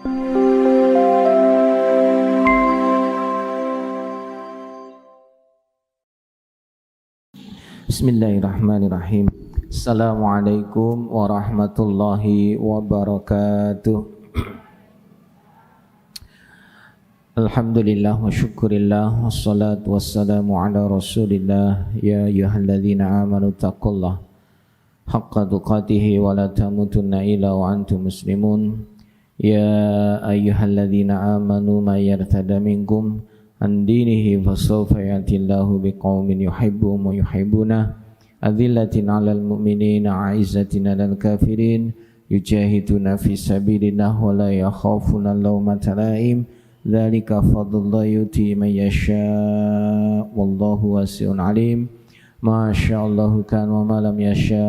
Bismillahirrahmanirrahim. Assalamualaikum warahmatullahi wabarakatuh. Alhamdulillah wa syukurillah wassalatu wassalamu ala rasulillah. Ya ayyuhalladzina amanu taqullah haqqa tuqatihi wa la tamutunna illa wa antum muslimun. Ya ayyuhalladzina amanu may yartada minkum an dinihi fasawfa yatillahu biqaumin yuhibbuhum wa yuhibbunah adzillatin 'alal mu'minina 'izzatin 'alal kafirin yujahiduna fi sabilillah wa la yakhafuna lawmata laim dzalika fadlullah yuti man yasha wallahu wasi'un 'alim masyaallahu kan wa ma lam yasha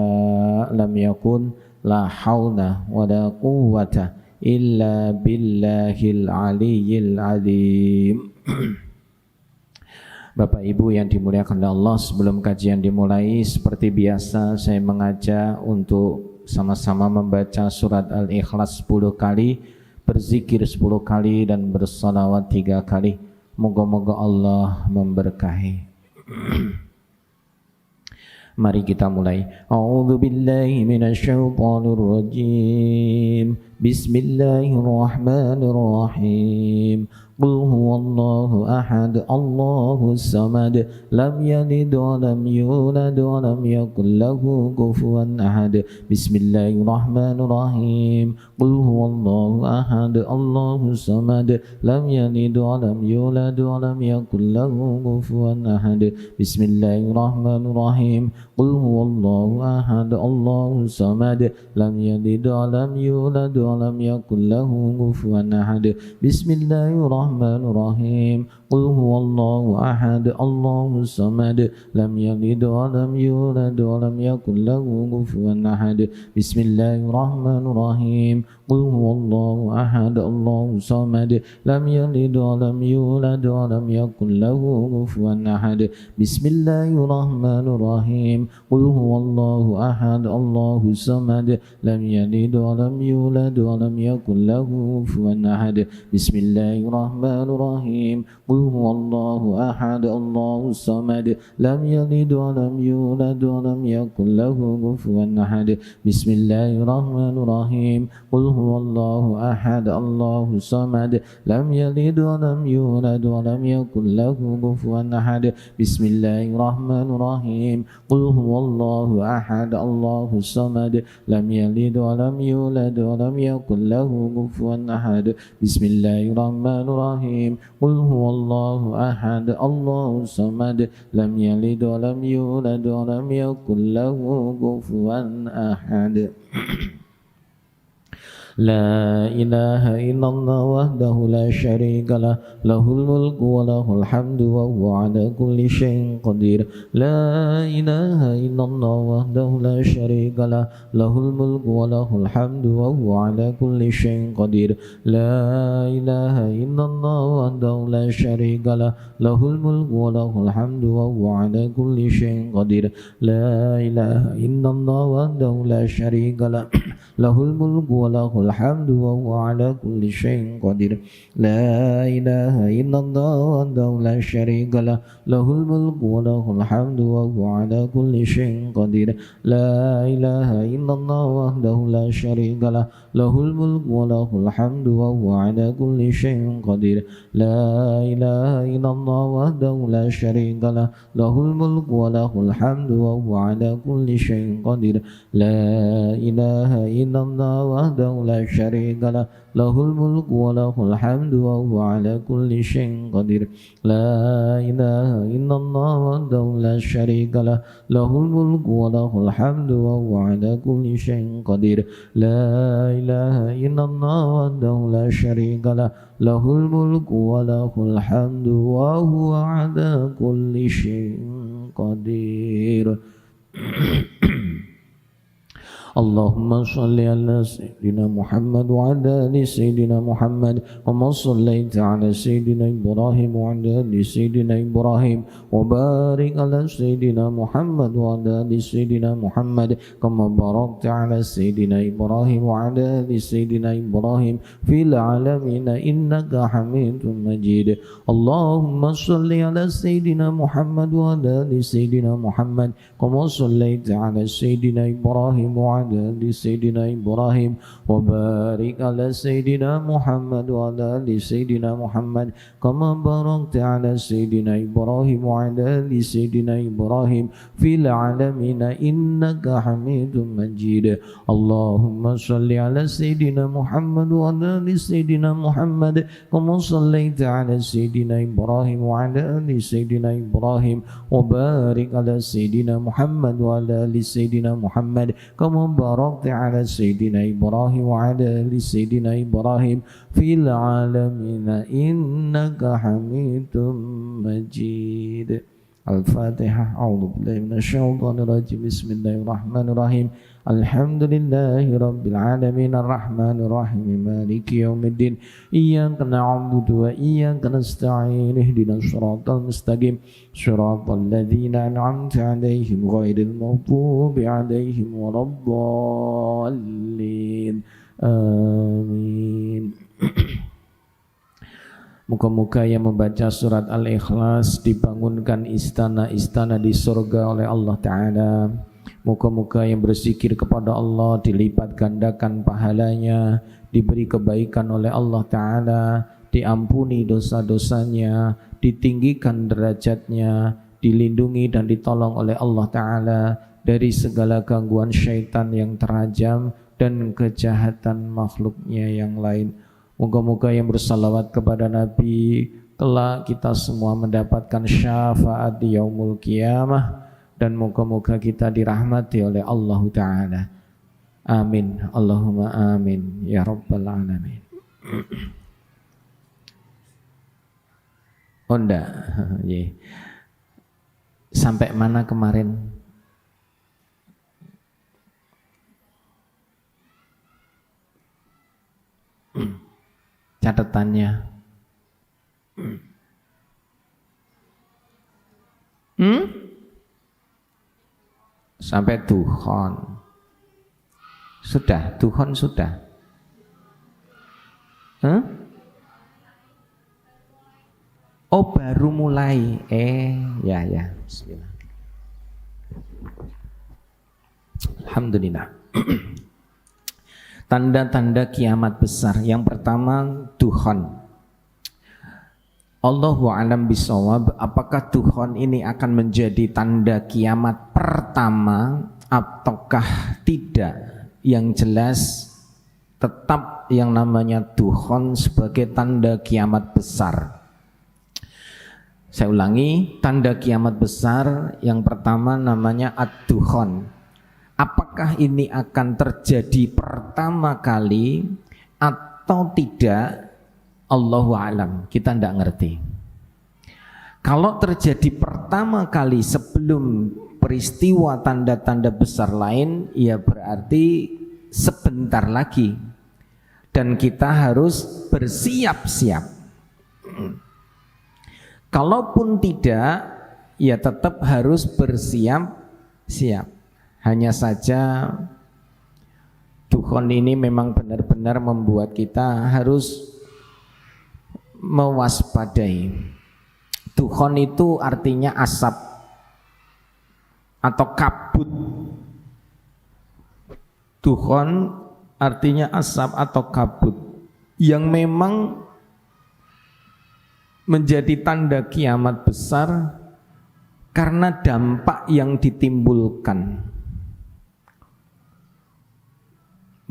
lam yakun la haula wa la quwwata illa billahil aliyyil azim. Bapak Ibu yang dimuliakan oleh Allah, sebelum kajian dimulai seperti biasa saya mengajak untuk sama-sama membaca surat Al-Ikhlas 10 kali, berzikir 10 kali dan bersalawat 3 kali. Moga-moga Allah memberkahi. Mari kita mulai. A'udzu billahi minasyaitonir rajim. Bismillahirrahmanirrahim. Qul huwallahu ahad, Allahus samad, lam yalid wa lam yulad wa lam yakul lahu kufuwan ahad. Bismillahirrahmanirrahim. Qul huwallahu ahad, Allahus samad, lam yalid wa lam yulad wa lam yakul lahu kufuwan ahad. Bismillahirrahmanirrahim. Qul huwallahu ahad, Allahus samad, lam yalid wa lam yulad wa lam yakul lahu kufuwan ahad. Bismillahirrahmanirrahim. Qul huwallahu ahad, Allahus samad, lam yalid wa lam yulad wa lam yakul lahu kufuwan ahad. Bismillahirrahmanirrahim. Qul huwallahu ahad, Allahus samad, lam yalid wa lam yulad wa lam yakul lahu kufuwan ahad. Bismillahirrahmanirrahim. Qul huwallahu ahad, Allahus samad, lam yalid wa lam yulad wa lam yakul lahu kufuwan ahad. Bismillahirrahmanirrahim. Qul huwallahu ahad, Allahus samad, lam yalid wa lam yulad wa lam yakul lahu kufuwan ahad. Bismillahirrahmanirrahim. Qul huwallahu ahad, Allahus samad, lam yalid wa lam yulad wa lam yakul lahu kufuwan ahad. Bismillahirrahmanirrahim. Qul huwallahu ahad, Allahus samad, lam yalid wa lam yulad wa lam yakul lahu kufuwan ahad. Bismillahirrahmanirrahim. Qul huwallahu ahad, Allahus samad, lam yalid wa lam yulad wa lam yakul lahu kufuwan ahad. La ilaha illallah wahdahu la syarika lah, lahul mulku wa lahul hamdu wa huwa ala kulli syai'in qadir. La ilaha illallah wahdahu la syarika lah, lahul mulku wa lahul hamdu wa huwa ala kulli syai'in qadir. La ilaha illallah wahdahu la syarika lah, lahul mulku wa lahul hamdu wa huwa ala kulli syai'in qadir. La ilaha illallah wahdahu la syarika lah, lahul mulku wa lahul الحمد وهو على كل شيء قدير. لا إله إلا الله وحده لا شريك له، له الملك وله الحمد وهو على كل شيء قدير. لا إله إلا الله وحده لا شريك له، له الملك وله الحمد وهو على كل شيء قدير. لا إله إلا الله وحده لا شريك له، له الملك وله الحمد وهو على كل شيء قدير. لا إله إلا الله وحده لا شريك له، له الملك وله الحمد وهو على كل شيء قدير. لا إله إلا الله وحده لا شريك له، له الملك وله الحمد وهو على كل شيء قدير. لا إله إلا الله وحده لا شريك له، له الملك وله الحمد وهو على كل شيء قدير. Allahumma salli ala Sayyidina Muhammad wa ala ali Sayyidina Muhammad kama sallaita ala Sayyidina Ibrahim wa ala ali Sayyidina Ibrahim wa barik ala Sayyidina Muhammad wa ala ali Sayyidina Muhammad kama barakta ala Sayyidina Ibrahim wa ala ali Sayyidina Ibrahim fil alamin innaka Hamidum Majid. Allahumma salli ala Sayyidina Muhammad wa ala ali Sayyidina Muhammad kama sallaita ala Sayyidina Ibrahim wa ala ali Sayyidina Ibrahim wa barik ala Sayyidina Muhammad wa ala ali Sayyidina Muhammad kama barakta ala Sayyidina Ibrahim wa ala ali Sayyidina Ibrahim fil alamin innaka Hamidum Majid. Allahumma salli ala Sayyidina Muhammad wa ala ali Sayyidina Muhammad kama sallaita ala Sayyidina Ibrahim wa ala ali Sayyidina Ibrahim wa barik ala Sayyidina Muhammad wa ala ali Sayyidina Muhammad kama barakta ala Sayyidina Ibrahim wa ala ali Sayyidina Ibrahim fil alamin innaka Hamidum Majid. Al-Fatihah. A'udzu billahi minasyaitonir rajim. Bismillahirrahmanirrahim. Alhamdulillahi rabbil alamin arrahmanir rahim maliki yaumiddin. Iyyaka na'budu wa iyyaka nasta'in. Ihdinas siratal mustaqim. Siratal ladzina an'amta 'alaihim ghairil maghdubi 'alaihim waladdallin. Amin. Muka-muka yang membaca surat Al-Ikhlas dibangunkan istana-istana di surga oleh Allah Ta'ala. Muka-muka yang berzikir kepada Allah dilipat gandakan pahalanya, diberi kebaikan oleh Allah Ta'ala, diampuni dosa-dosanya, ditinggikan derajatnya, dilindungi dan ditolong oleh Allah Ta'ala dari segala gangguan syaitan yang terajam dan kejahatan makhluknya yang lain. Moga-moga yang bersalawat kepada Nabi kelak kita semua mendapatkan syafaat di yaumul qiyamah, dan moga-moga kita dirahmati oleh Allah Ta'ala. Amin. Allahumma amin ya rabbal alamin. Oh enggak. Sampai mana kemarin? Catatannya sampai Tuhan sudah, Tuhan sudah. Oh baru mulai. Ya Bismillah. Alhamdulillah. Tanda-tanda kiamat besar. Yang pertama, Tuhan. Allahu a'lam bishawab. Apakah Tuhan ini akan menjadi tanda kiamat pertama ataukah tidak? Yang jelas tetap yang namanya Tuhan sebagai tanda kiamat besar. Saya ulangi, tanda kiamat besar yang pertama namanya Ad-Dukhon. Apakah ini akan terjadi pertama kali atau tidak? Allahu a'lam, kita tidak ngerti. Kalau terjadi pertama kali sebelum peristiwa tanda-tanda besar lain, ya berarti sebentar lagi. Dan kita harus bersiap-siap. Kalaupun tidak, ya tetap harus bersiap-siap. Hanya saja Tuhan ini memang benar-benar membuat kita harus mewaspadai. Tuhan itu artinya asap atau kabut. Tuhan artinya asap atau kabut yang memang menjadi tanda kiamat besar karena dampak yang ditimbulkan.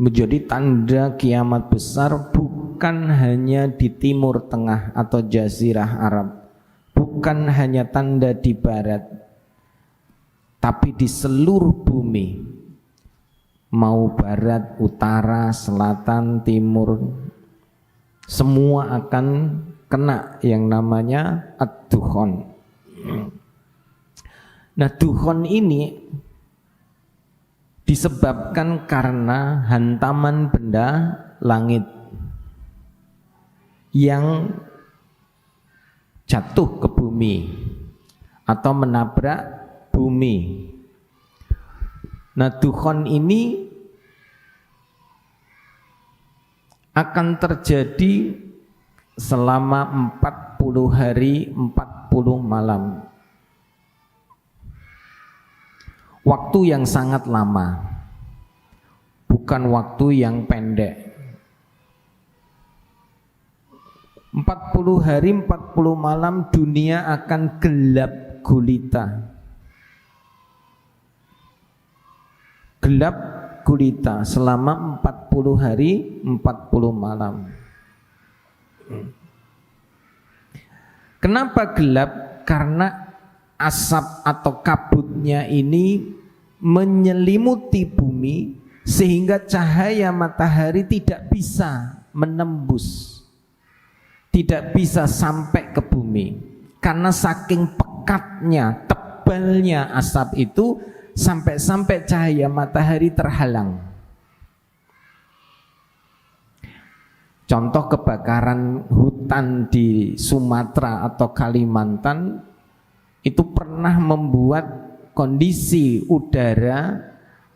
Menjadi tanda kiamat besar bukan hanya di Timur Tengah atau Jazirah Arab, bukan hanya tanda di Barat, tapi di seluruh bumi, mau Barat, Utara, Selatan, Timur, semua akan kena yang namanya Ad-Dukhon. Nah, Dukhon ini disebabkan karena hantaman benda langit yang jatuh ke bumi atau menabrak bumi. Nah, dukhon ini akan terjadi selama 40 hari 40 malam. Waktu yang sangat lama, bukan waktu yang pendek. 40 hari 40 malam dunia akan gelap gulita. Gelap gulita selama 40 hari 40 malam. Kenapa gelap? Karena asap atau kabutnya ini menyelimuti bumi sehingga cahaya matahari tidak bisa menembus, tidak bisa sampai ke bumi. Karena saking pekatnya, tebalnya asap itu, sampai-sampai cahaya matahari terhalang. Contoh kebakaran hutan di Sumatera atau Kalimantan itu pernah membuat kondisi udara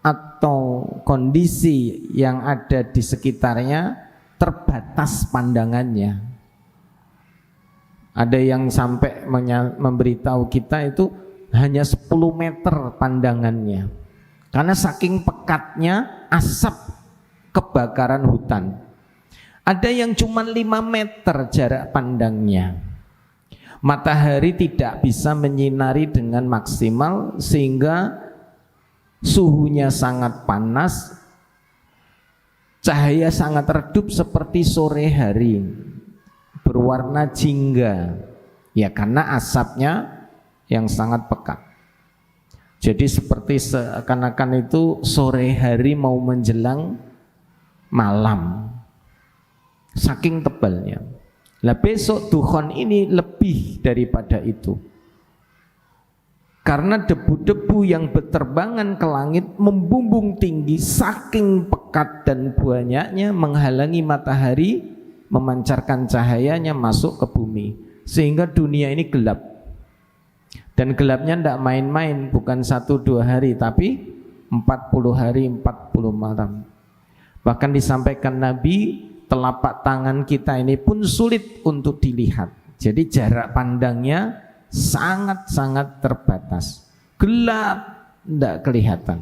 atau kondisi yang ada di sekitarnya terbatas pandangannya. Ada yang sampai memberitahu kita itu hanya 10 meter pandangannya karena saking pekatnya asap kebakaran hutan. Ada yang cuma 5 meter jarak pandangnya. Matahari tidak bisa menyinari dengan maksimal sehingga suhunya sangat panas, cahaya sangat redup seperti sore hari, berwarna jingga, ya karena asapnya yang sangat pekat. Jadi seperti seakan-akan itu sore hari mau menjelang malam, saking tebalnya. Nah, besok dukhon ini lebih daripada itu. Karena debu-debu yang berterbangan ke langit membumbung tinggi saking pekat dan banyaknya menghalangi matahari memancarkan cahayanya masuk ke bumi sehingga dunia ini gelap. Dan gelapnya tidak main-main, bukan 1-2 hari tapi 40 hari 40 malam. Bahkan disampaikan Nabi, telapak tangan kita ini pun sulit untuk dilihat. Jadi jarak pandangnya sangat-sangat terbatas. Gelap, tidak kelihatan.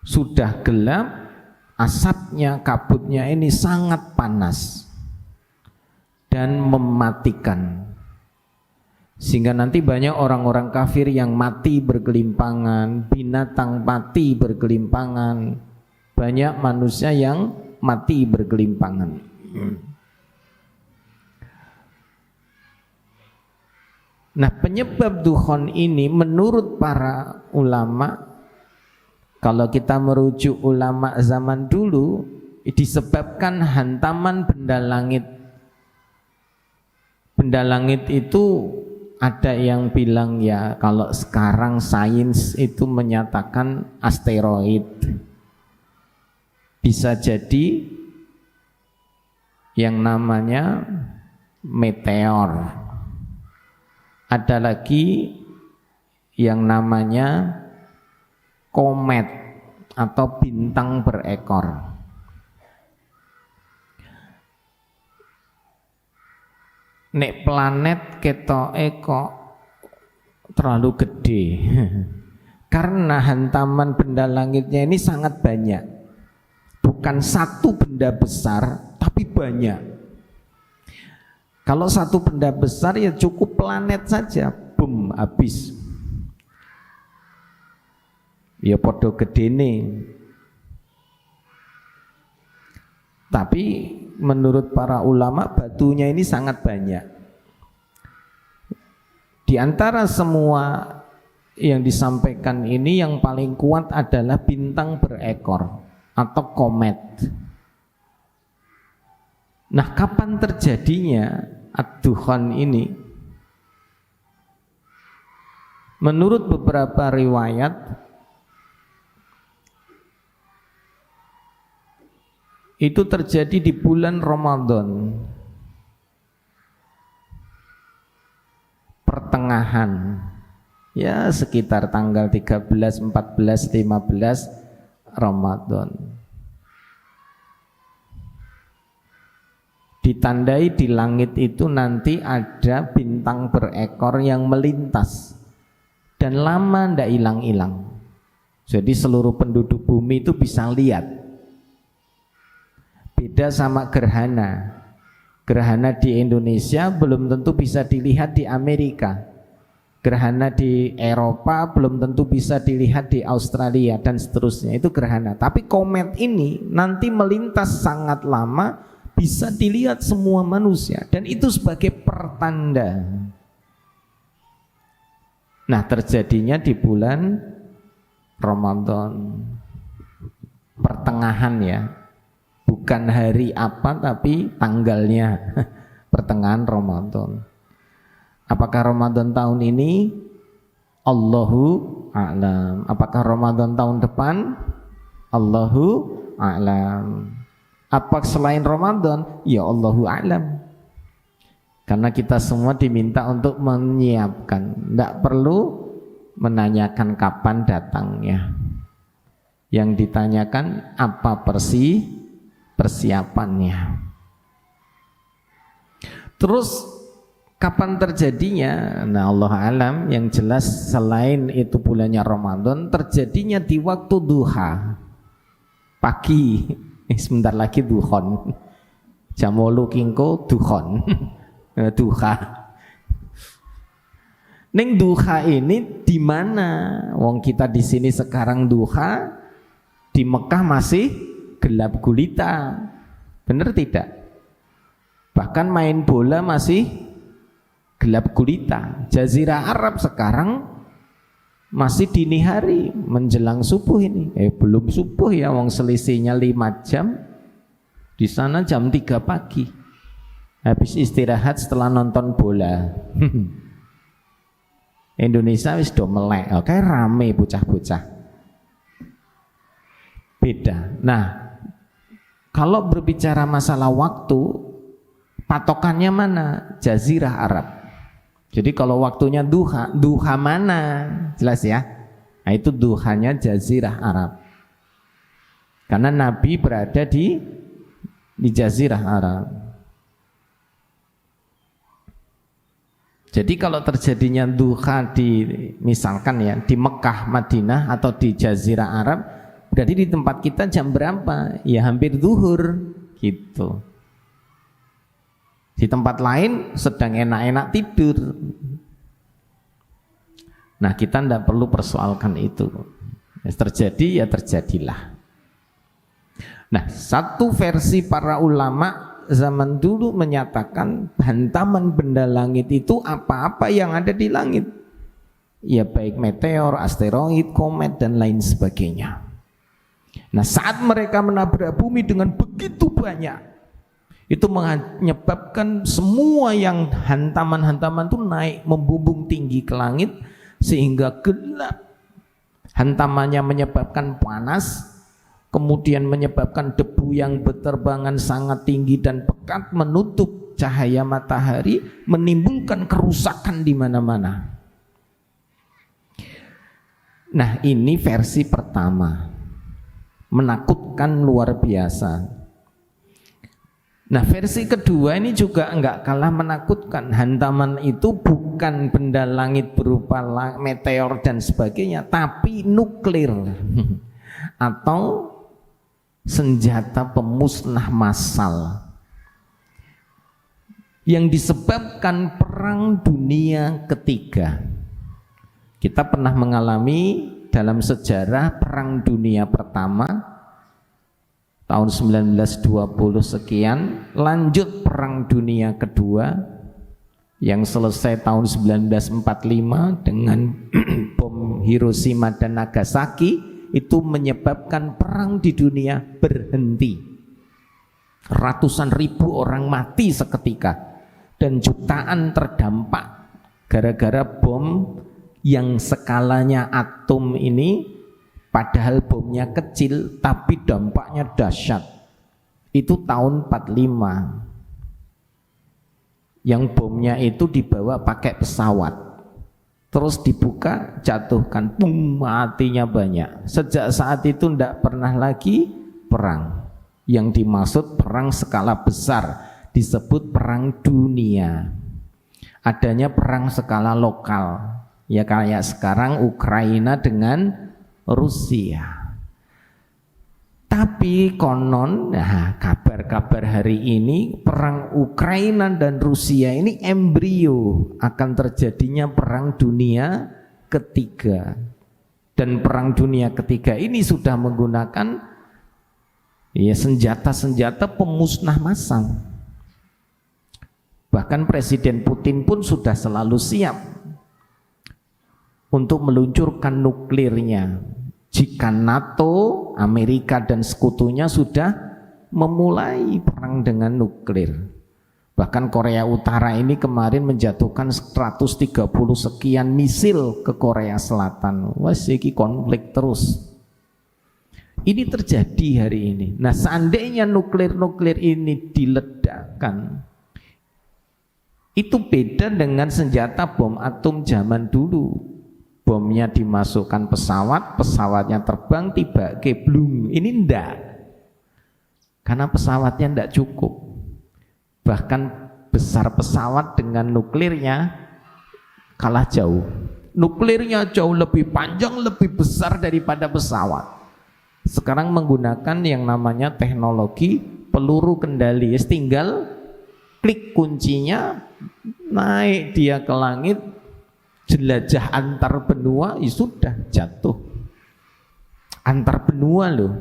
Sudah gelap, asapnya, kabutnya ini sangat panas dan mematikan. Sehingga nanti banyak orang-orang kafir yang mati bergelimpangan, binatang mati bergelimpangan, banyak manusia yang mati bergelimpangan. Nah, penyebab dukhon ini menurut para ulama, kalau kita merujuk ulama zaman dulu, disebabkan hantaman benda langit. Benda langit itu ada yang bilang ya kalau sekarang sains itu menyatakan asteroid. Bisa jadi yang namanya meteor. Ada lagi yang namanya komet atau bintang berekor. Nek planet ketoke kok terlalu gede. Karena hantaman benda langitnya ini sangat banyak. Bukan satu benda besar, tapi banyak. Kalau satu benda besar ya cukup planet saja, boom, habis. Ya podo gedene. Tapi menurut para ulama batunya ini sangat banyak. Di antara semua yang disampaikan ini yang paling kuat adalah bintang berekor atau komet. Nah, kapan terjadinya ad-dukhon ini? Menurut beberapa riwayat, itu terjadi di bulan Ramadan pertengahan, ya sekitar tanggal 13, 14, 15 Ramadan. Ditandai di langit itu nanti ada bintang berekor yang melintas dan lama ndak hilang-hilang. Jadi seluruh penduduk bumi itu bisa lihat. Beda sama gerhana. Gerhana di Indonesia belum tentu bisa dilihat di Amerika. Gerhana di Eropa belum tentu bisa dilihat di Australia dan seterusnya. Itu gerhana. Tapi komet ini nanti melintas sangat lama, bisa dilihat semua manusia, dan itu sebagai pertanda. Nah, terjadinya di bulan Ramadan pertengahan, ya, bukan hari apa tapi tanggalnya pertengahan Ramadan. Apakah Ramadan tahun ini? Allahu a'lam. Apakah Ramadan tahun depan? Allahu a'lam. Apa selain Ramadan? Ya Allahu a'lam. Karena kita semua diminta untuk menyiapkan, tidak perlu menanyakan kapan datangnya. Yang ditanyakan apa persiapannya. Terus kapan terjadinya? Nah, Allah alam. Yang jelas selain itu bulannya Ramadan, terjadinya di waktu duha, pagi. Sebentar lagi duhon. Jam 8 kingko duhon. Duha. Ning duha ini di mana? Wong kita di sini sekarang duha, di Mekah masih gelap gulita. Benar tidak? Bahkan main bola masih gelap gulita. Jazirah Arab sekarang masih dini hari menjelang subuh ini. Belum subuh ya, wong selisihnya 5 jam. Di sana jam 3 pagi. Habis istirahat setelah nonton bola. Indonesia wis do melek, kayak rame bocah-bocah. Beda. Nah, kalau berbicara masalah waktu, patokannya mana? Jazirah Arab. Jadi kalau waktunya duha, duha mana? Jelas ya? Nah, itu duhanya Jazirah Arab. Karena Nabi berada di Jazirah Arab. Jadi kalau terjadinya duha di, misalkan ya, di Mekah, Madinah atau di Jazirah Arab, berarti di tempat kita jam berapa? Ya hampir zuhur gitu. Di tempat lain sedang enak-enak tidur. Nah, kita tidak perlu persoalkan itu. Terjadi ya terjadilah. Nah, satu versi para ulama zaman dulu menyatakan hantaman benda langit itu apa-apa yang ada di langit. Ya baik meteor, asteroid, komet dan lain sebagainya. Nah, saat mereka menabrak bumi dengan begitu banyak, itu menyebabkan semua yang hantaman-hantaman itu naik membumbung tinggi ke langit sehingga gelap. Hantamannya menyebabkan panas, kemudian menyebabkan debu yang berterbangan sangat tinggi dan pekat menutup cahaya matahari, menimbulkan kerusakan di mana-mana. Nah, ini versi pertama, menakutkan luar biasa. Nah, versi kedua ini juga enggak kalah menakutkan. Hantaman itu bukan benda langit berupa meteor dan sebagainya, tapi nuklir atau senjata pemusnah massal yang disebabkan Perang Dunia Ketiga. Kita pernah mengalami dalam sejarah Perang Dunia Pertama tahun 1920 sekian, lanjut Perang Dunia Kedua yang selesai tahun 1945 dengan bom Hiroshima dan Nagasaki, itu menyebabkan perang di dunia berhenti. Ratusan ribu orang mati seketika dan jutaan terdampak gara-gara bom yang skalanya atom ini, padahal bomnya kecil tapi dampaknya dahsyat. Itu tahun 45. Yang bomnya itu dibawa pakai pesawat, terus dibuka, jatuhkan, pum, matinya banyak. Sejak saat itu tidak pernah lagi perang. Yang dimaksud perang skala besar disebut perang dunia. Adanya perang skala lokal, ya kayak sekarang Ukraina dengan Rusia. Tapi konon, kabar-kabar hari ini perang Ukraina dan Rusia ini embrio akan terjadinya perang dunia ketiga. Dan perang dunia ketiga ini sudah menggunakan ya senjata-senjata pemusnah massal. Bahkan Presiden Putin pun sudah selalu siap untuk meluncurkan nuklirnya jika NATO, Amerika dan sekutunya sudah memulai perang dengan nuklir. Bahkan Korea Utara ini kemarin menjatuhkan 130 sekian misil ke Korea Selatan. Wah, ini konflik terus. Ini terjadi hari ini. Nah, seandainya nuklir-nuklir ini diledakkan, itu beda dengan senjata bom atom zaman dulu. Bomnya dimasukkan pesawat, pesawatnya terbang, tiba ke blung. Ini enggak, karena pesawatnya enggak cukup. Bahkan besar pesawat dengan nuklirnya kalah jauh. Nuklirnya jauh lebih panjang, lebih besar daripada pesawat. Sekarang menggunakan yang namanya teknologi peluru kendali. Tinggal klik kuncinya, naik dia ke langit, jelajah antar benua, ya sudah jatuh. Antar benua loh.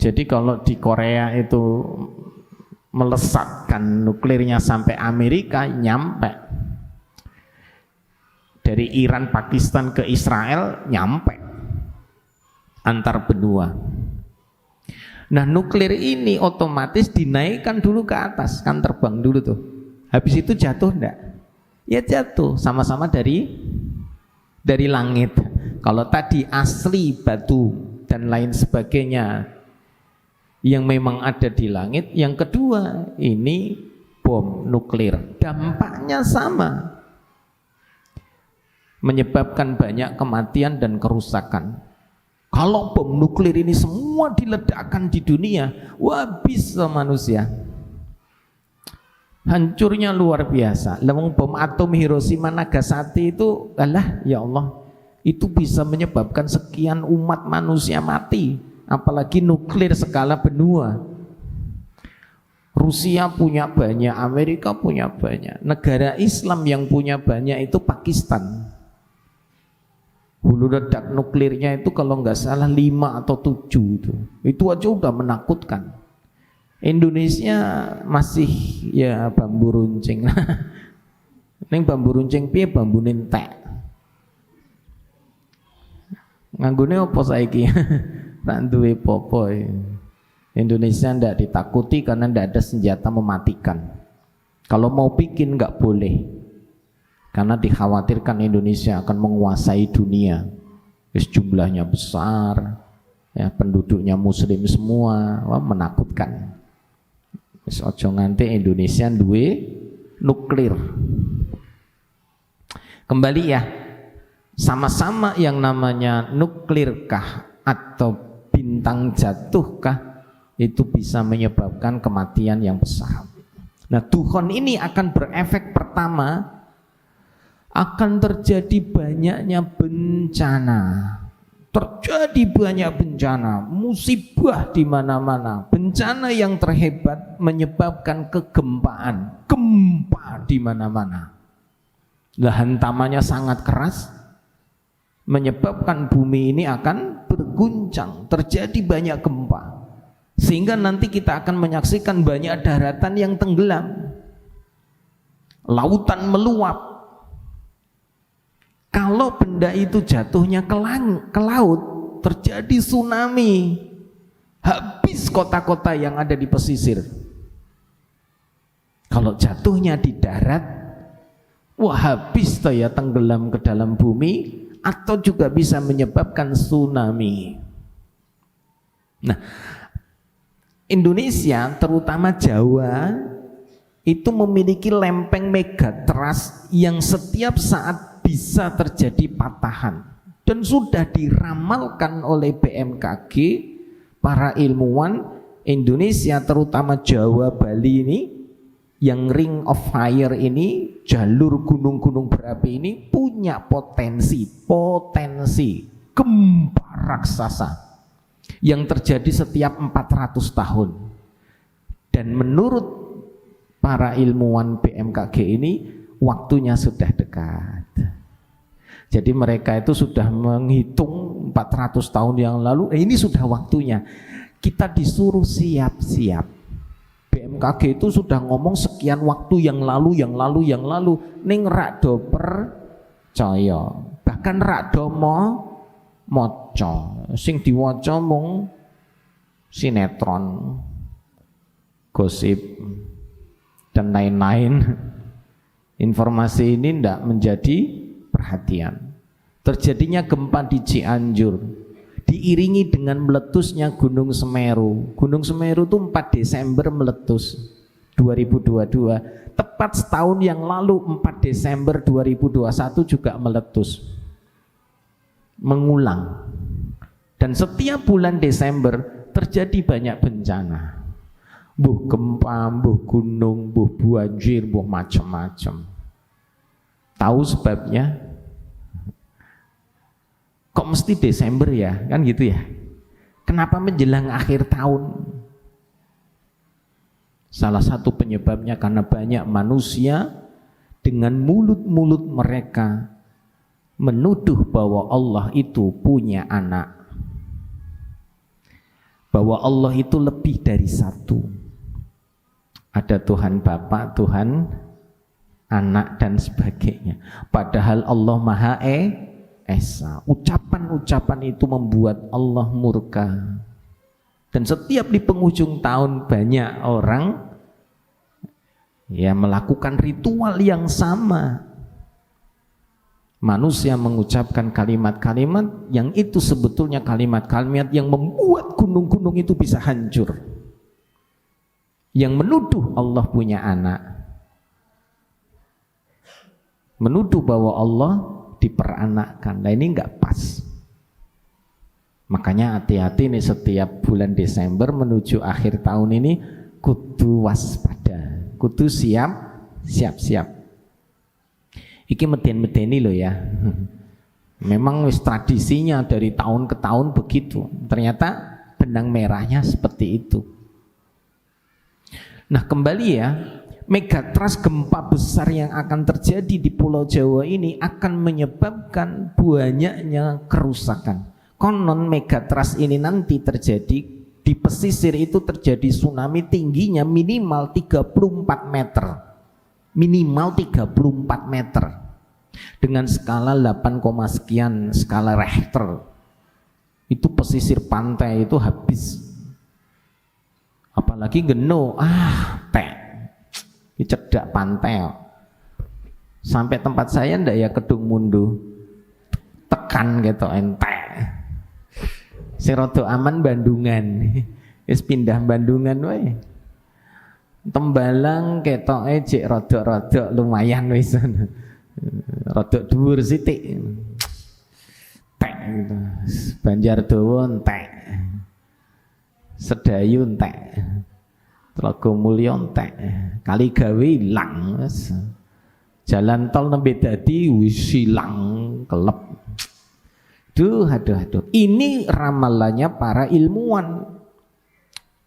Jadi kalau di Korea itu melesatkan nuklirnya sampai Amerika, nyampe. Dari Iran, Pakistan ke Israel, nyampe. Antar benua. Nah, nuklir ini otomatis dinaikkan dulu ke atas, kan terbang dulu tuh. Habis itu jatuh enggak? Ya jatuh, sama-sama dari langit. Kalau tadi asli batu dan lain sebagainya yang memang ada di langit, yang kedua ini bom nuklir. Dampaknya sama. Menyebabkan banyak kematian dan kerusakan. Kalau bom nuklir ini semua diledakkan di dunia, wah bisa manusia. Hancurnya luar biasa. Lewung bom atom Hiroshima Nagasaki itu, alah ya Allah, itu bisa menyebabkan sekian umat manusia mati. Apalagi nuklir skala benua. Rusia punya banyak, Amerika punya banyak. Negara Islam yang punya banyak itu Pakistan. Hulu ledak nuklirnya itu kalau nggak salah 5 atau 7 itu. Itu aja udah menakutkan. Indonesia masih ya bambu runcing. Ning bambu runcing piye bambu entek. Nganggone apa saiki? Tak duwe popo. Indonesia ndak ditakuti karena ndak ada senjata mematikan. Kalau mau bikin nggak boleh. Karena dikhawatirkan Indonesia akan menguasai dunia. Jumlahnya besar, ya, penduduknya muslim semua, wah, menakutkan. Ojo nganti Indonesia duwe nuklir. Kembali ya, sama-sama yang namanya nuklirkah atau bintang jatuhkah itu bisa menyebabkan kematian yang besar. Nah, dukhon ini akan berefek pertama, akan terjadi banyaknya bencana. Terjadi banyak bencana, musibah di mana-mana. Bencana yang terhebat menyebabkan kegempaan, gempa di mana-mana. Lah hantamannya sangat keras, menyebabkan bumi ini akan berguncang, terjadi banyak gempa. Sehingga nanti kita akan menyaksikan banyak daratan yang tenggelam. Lautan meluap. Kalau benda itu jatuhnya ke laut, terjadi tsunami, habis kota-kota yang ada di pesisir. Kalau jatuhnya di darat, wah habis toh ya, tenggelam ke dalam bumi, atau juga bisa menyebabkan tsunami. Nah, Indonesia terutama Jawa itu memiliki lempeng megatrust yang setiap saat bisa terjadi patahan, dan sudah diramalkan oleh BMKG, para ilmuwan. Indonesia terutama Jawa, Bali ini yang ring of fire ini, jalur gunung-gunung berapi ini punya potensi gempa raksasa yang terjadi setiap 400 tahun. Dan menurut para ilmuwan BMKG ini waktunya sudah dekat. Jadi mereka itu sudah menghitung 400 tahun yang lalu, ini sudah waktunya. Kita disuruh siap-siap. BMKG itu sudah ngomong sekian waktu yang lalu. Ning rak do percaya. Bahkan rak do moco. Sing diwaca mung sinetron, gosip, dan lain-lain. Informasi ini tidak menjadi perhatian. Terjadinya gempa di Cianjur diiringi dengan meletusnya Gunung Semeru. Gunung Semeru itu 4 Desember meletus 2022. Tepat setahun yang lalu 4 Desember 2021 juga meletus. Mengulang. Dan setiap bulan Desember terjadi banyak bencana. Mbuh gempa, mbuh gunung, mbuh banjir, mbuh macam-macam. Tahu sebabnya? Kok mesti Desember ya? Kan gitu ya. Kenapa menjelang akhir tahun? Salah satu penyebabnya karena banyak manusia dengan mulut-mulut mereka menuduh bahwa Allah itu punya anak. Bahwa Allah itu lebih dari satu. Ada Tuhan Bapa, Tuhan Anak, dan sebagainya. Padahal Allah Maha Esa. Ucapan-ucapan itu membuat Allah murka. Dan setiap di penghujung tahun banyak orang ya melakukan ritual yang sama. Manusia mengucapkan kalimat-kalimat yang itu sebetulnya kalimat-kalimat yang membuat gunung-gunung itu bisa hancur. Yang menuduh Allah punya anak, menuduh bahwa Allah diperanakkan. Nah ini enggak pas. Makanya hati-hati nih, setiap bulan Desember menuju akhir tahun ini kudu waspada, kudu siap-siap. Iki meden-medeni loh ya. Memang wis tradisinya dari tahun ke tahun begitu. Ternyata benang merahnya seperti itu. Nah kembali ya, megatrust gempa besar yang akan terjadi di Pulau Jawa ini akan menyebabkan banyaknya kerusakan. Konon megatrust ini nanti terjadi di pesisir itu, terjadi tsunami tingginya minimal 34 meter. Minimal 34 meter. Dengan skala 8, sekian skala Richter. Itu pesisir pantai itu habis. Apalagi geno, cedak pantai. Sampai tempat saya ndak ya Kedung Mundu, tekan gitu entek. Si rada aman Bandungan, wis pindah Bandungan wae. Tembalang ketoke jek rada-rada lumayan wis. Rada dhuwur sithik. Tek gitu. Banjardawa entek. Sedayu entek. Tlaga Mulya entek. Kaligawe ilang. Jalan tol nembe dadi wis ilang kelep. Aduh. Ini ramalannya para ilmuwan.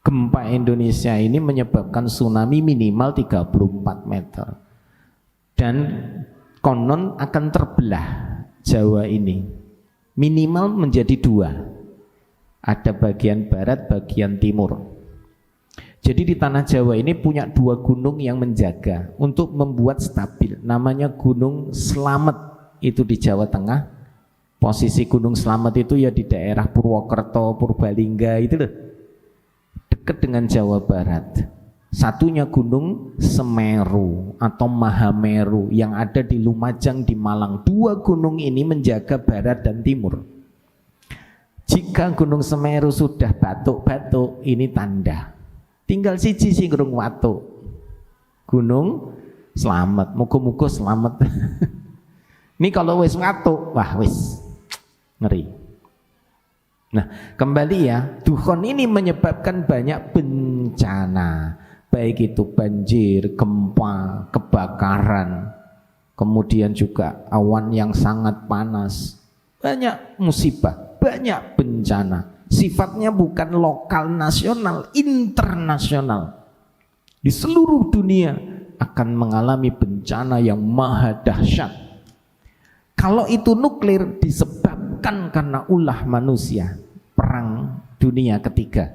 Gempa Indonesia ini menyebabkan tsunami minimal 34 meter. Dan konon akan terbelah Jawa ini. Minimal menjadi 2. Ada bagian barat, bagian timur. Jadi di tanah Jawa ini punya 2 gunung yang menjaga untuk membuat stabil. Namanya Gunung Slamet, itu di Jawa Tengah. Posisi Gunung Slamet itu ya di daerah Purwokerto, Purbalingga itu loh. Dekat dengan Jawa Barat. Satunya Gunung Semeru atau Mahameru yang ada di Lumajang di Malang. Dua gunung ini menjaga barat dan timur. Jika Gunung Semeru sudah batuk-batuk, ini tanda. Tinggal siji sing gunung watuk. Gunung selamat, muga-muga selamat. Ini kalau wis watuk, wah wis ngeri. Nah, kembali ya, dukhon ini menyebabkan banyak bencana, baik itu banjir, gempa, kebakaran, kemudian juga awan yang sangat panas, banyak musibah, banyak bencana. Sifatnya bukan lokal nasional, internasional. Di seluruh dunia akan mengalami bencana yang maha dahsyat. Kalau itu nuklir disebabkan karena ulah manusia, perang dunia ketiga.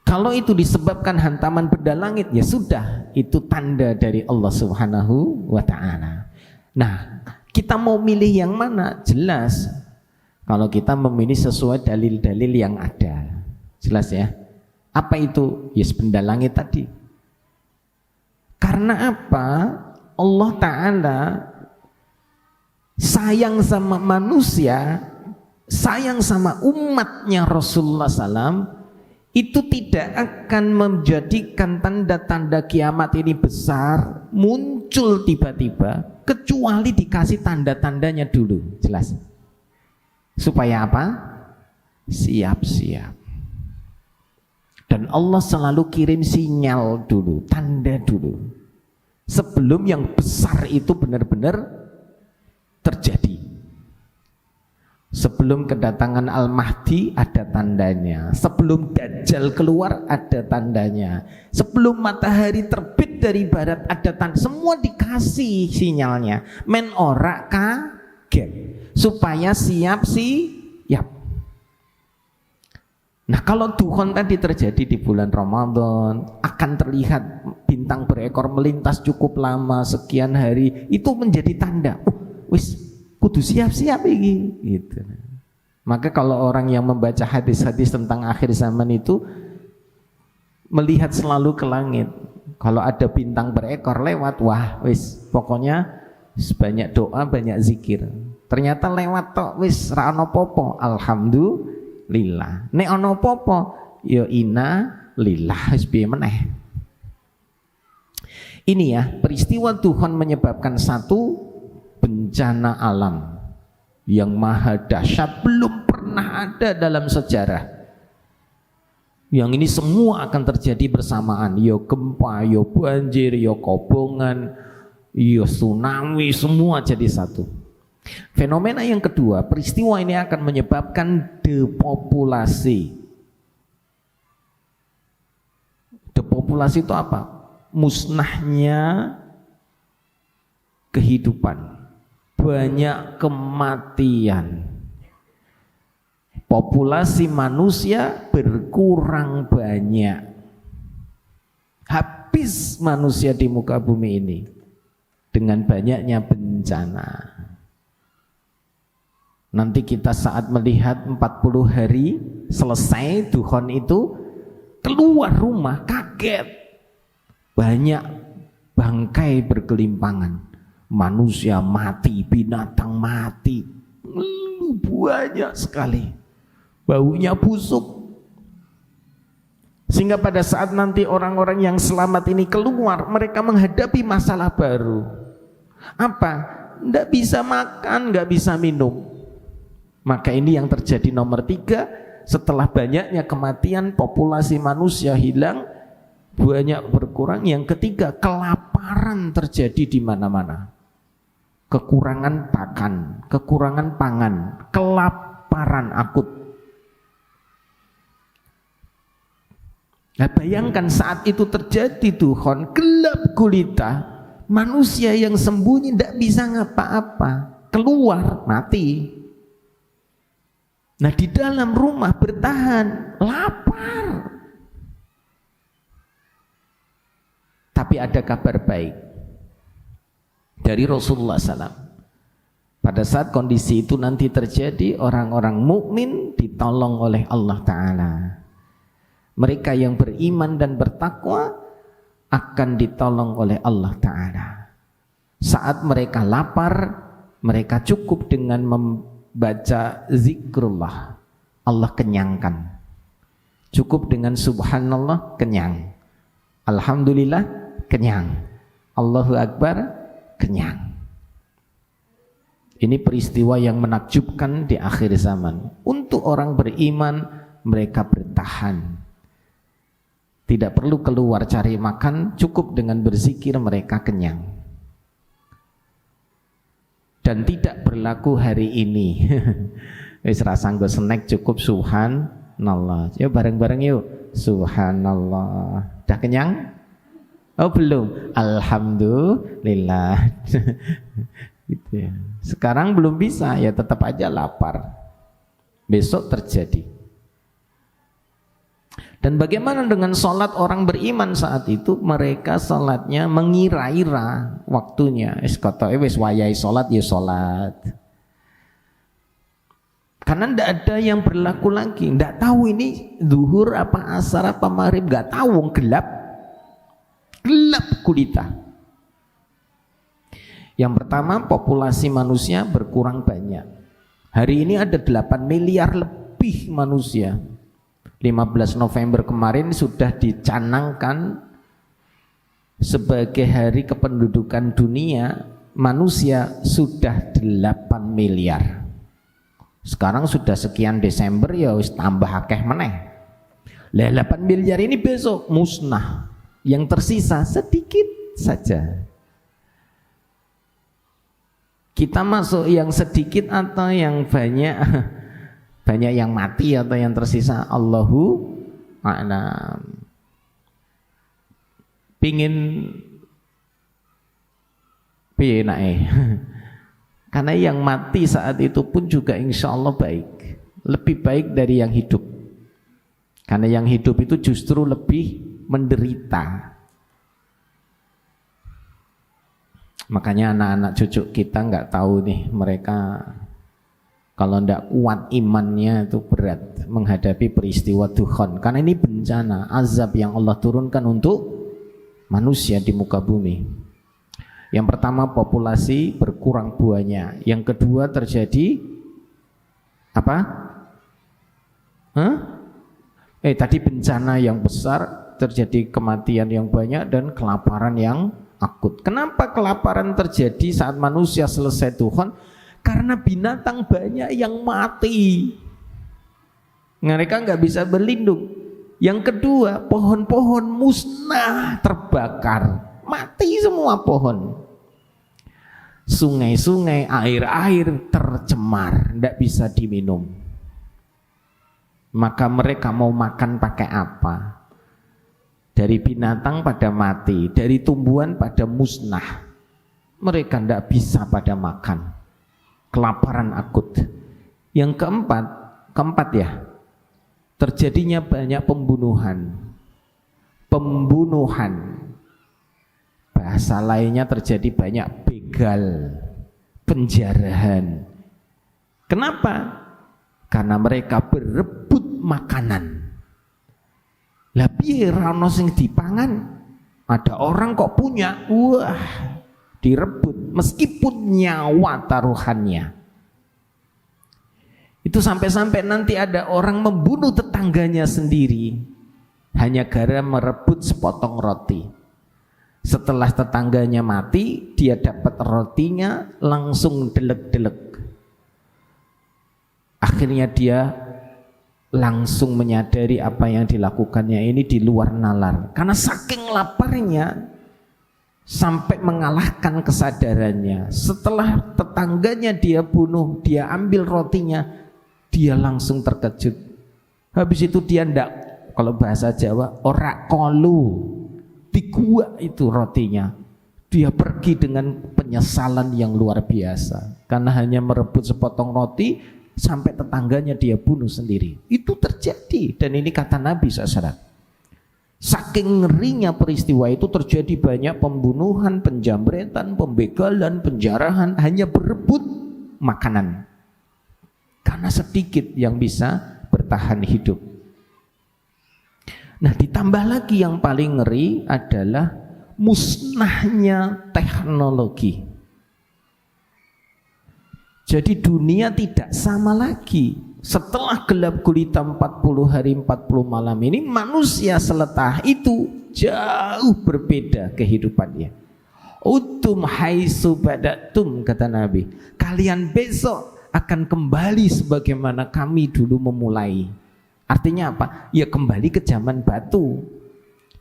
Kalau itu disebabkan hantaman benda langit, ya sudah, itu tanda dari Allah Subhanahu wa ta'ala. Nah, kita mau milih yang mana? Jelas kalau kita memilih sesuai dalil-dalil yang ada. Jelas ya. Apa itu? Yes, benda langit tadi. Karena apa? Allah Ta'ala sayang sama manusia, sayang sama umatnya Rasulullah SAW, itu tidak akan menjadikan tanda-tanda kiamat ini besar muncul tiba-tiba, kecuali dikasih tanda-tandanya dulu. Jelas. Supaya apa? Siap-siap. Dan Allah selalu kirim sinyal dulu, tanda dulu, sebelum yang besar itu benar-benar terjadi. Sebelum kedatangan Al-Mahdi ada tandanya, sebelum Dajjal keluar ada tandanya, sebelum matahari terbit dari barat ada tanda. Semua dikasih sinyalnya, men ora kaget, supaya siap. Nah, kalau dukhon tadi terjadi di bulan Ramadan, akan terlihat bintang berekor melintas cukup lama, sekian hari, itu menjadi tanda. Wis kudu siap-siap ini, gitu. Maka kalau orang yang membaca hadis-hadis tentang akhir zaman itu melihat selalu ke langit. Kalau ada bintang berekor lewat, wah wis pokoknya banyak doa, banyak zikir. Ternyata lewat tok wis ra ono popo, alhamdulillah. Nek ono popo, ya inna lillah, wis piye meneh. Ini ya, peristiwa Tuhan menyebabkan satu bencana alam yang maha dahsyat, belum pernah ada dalam sejarah. Yang ini semua akan terjadi bersamaan, yo gempa, yo banjir, yo kobongan, yo tsunami, semua jadi satu. Fenomena yang kedua, peristiwa ini akan menyebabkan depopulasi. Depopulasi itu apa? Musnahnya kehidupan, banyak kematian, populasi manusia berkurang banyak, habis manusia di muka bumi ini dengan banyaknya bencana. Nanti kita saat melihat 40 hari selesai dukhon itu, keluar rumah kaget, banyak bangkai bergelimpangan, manusia mati, binatang mati, banyak sekali, baunya busuk. Sehingga pada saat nanti orang-orang yang selamat ini keluar, mereka menghadapi masalah baru. Apa? Tidak bisa makan, nggak bisa minum. Maka ini yang terjadi nomor 3, setelah banyaknya kematian, populasi manusia hilang, banyak berkurang. Yang ketiga, kelaparan terjadi di mana-mana. Kekurangan pakan, kekurangan pangan, kelaparan akut. Nah, bayangkan saat itu terjadi dukhon, gelap gulita, manusia yang sembunyi tidak bisa ngapa-apa, keluar mati. Nah, di dalam rumah bertahan, lapar. Tapi ada kabar baik dari Rasulullah SAW. Pada saat kondisi itu nanti terjadi, orang-orang mukmin ditolong oleh Allah Ta'ala. Mereka yang beriman dan bertakwa akan ditolong oleh Allah Ta'ala. Saat mereka lapar, mereka cukup dengan membaca zikrullah, Allah kenyangkan. Cukup dengan subhanallah, kenyang. Alhamdulillah, kenyang. Allahu Akbar, kenyang. Ini peristiwa yang menakjubkan di akhir zaman. Untuk orang beriman, mereka bertahan. Tidak perlu keluar cari makan, cukup dengan berzikir mereka kenyang. Dan tidak berlaku hari ini. Wis rasa nggo snack cukup subhanallah. Ya bareng-bareng yuk. Subhanallah. Udah kenyang? Oh belum. Alhamdulillah. Gitu ya. Sekarang belum bisa, ya tetap aja lapar. Besok terjadi. Dan bagaimana dengan sholat orang beriman saat itu? Mereka sholatnya mengira-ira waktunya. Wis wayai sholat ya sholat. Karena tidak ada yang berlaku lagi. Tidak tahu ini zuhur apa asar apa maghrib. Tidak tahu, gelap. Gelap gulita. Yang pertama, populasi manusia berkurang banyak. Hari ini ada 8 miliar lebih manusia. 15 November kemarin sudah dicanangkan sebagai hari kependudukan dunia. Manusia sudah 8 miliar. Sekarang sudah sekian Desember, ya wis tambah akeh meneh. 8 miliar ini besok musnah. Yang tersisa sedikit saja. Kita masuk yang sedikit atau yang banyak? Banyak yang mati atau yang tersisa? Allahu a'lam. Pingin piye nae? Karena yang mati saat itu pun juga insya Allah baik, lebih baik dari yang hidup. Karena yang hidup itu justru lebih menderita. Makanya anak-anak cucu kita nggak tahu nih, mereka kalau tidak kuat imannya itu berat menghadapi peristiwa Tuhan. Karena ini bencana, azab yang Allah turunkan untuk manusia di muka bumi. Yang pertama, populasi berkurang buahnya. Yang kedua, terjadi apa? Tadi bencana yang besar, terjadi kematian yang banyak dan kelaparan yang akut. Kenapa kelaparan terjadi saat manusia selesai Tuhan? Karena binatang banyak yang mati. Mereka nggak bisa berlindung. Yang kedua, pohon-pohon musnah, terbakar, mati semua pohon. Sungai-sungai, air-air tercemar, nggak bisa diminum. Maka mereka mau makan pakai apa? Dari binatang pada mati, dari tumbuhan pada musnah. Mereka nggak bisa pada makan. Kelaparan akut. Yang keempat ya, terjadinya banyak pembunuhan. Bahasa lainnya terjadi banyak begal, penjarahan. Kenapa? Karena mereka berebut makanan. Lah piye ra ono sing dipangan? Ada orang kok punya, wah, direbut meskipun nyawa taruhannya. Itu sampai-sampai nanti ada orang membunuh tetangganya sendiri hanya gara merebut sepotong roti. Setelah tetangganya mati, dia dapat rotinya langsung delek-delek. Akhirnya dia langsung menyadari apa yang dilakukannya ini di luar nalar. Karena saking laparnya sampai mengalahkan kesadarannya. Setelah tetangganya dia bunuh, dia ambil rotinya, dia langsung terkejut. Habis itu dia ndak, kalau bahasa Jawa, ora kolu, digua itu rotinya. Dia pergi dengan penyesalan yang luar biasa. Karena hanya merebut sepotong roti, sampai tetangganya dia bunuh sendiri. Itu terjadi, dan ini kata Nabi SAW. Saking ngerinya peristiwa itu terjadi banyak pembunuhan, penjambretan, pembegalan, penjarahan, hanya berebut makanan. Karena sedikit yang bisa bertahan hidup. Nah, ditambah lagi yang paling ngeri adalah musnahnya teknologi. Jadi dunia tidak sama lagi. Setelah gelap gulita 40 hari 40 malam ini, manusia seletah itu jauh berbeda kehidupannya. Utum haitsu badatum, kata Nabi. Kalian besok akan kembali sebagaimana kami dulu memulai. Artinya apa? Ya kembali ke zaman batu,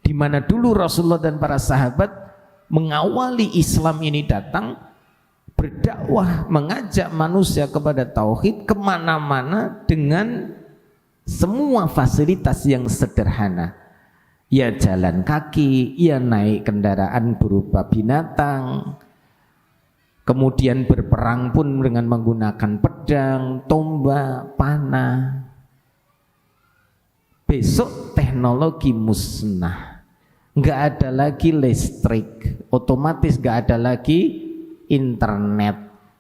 di mana dulu Rasulullah dan para sahabat mengawali Islam ini datang, berdakwah, mengajak manusia kepada tauhid kemana-mana dengan semua fasilitas yang sederhana. Ya jalan kaki, ya naik kendaraan berupa binatang, kemudian berperang pun dengan menggunakan pedang, tombak, panah. Besok teknologi musnah, nggak ada lagi listrik, otomatis nggak ada lagi internet,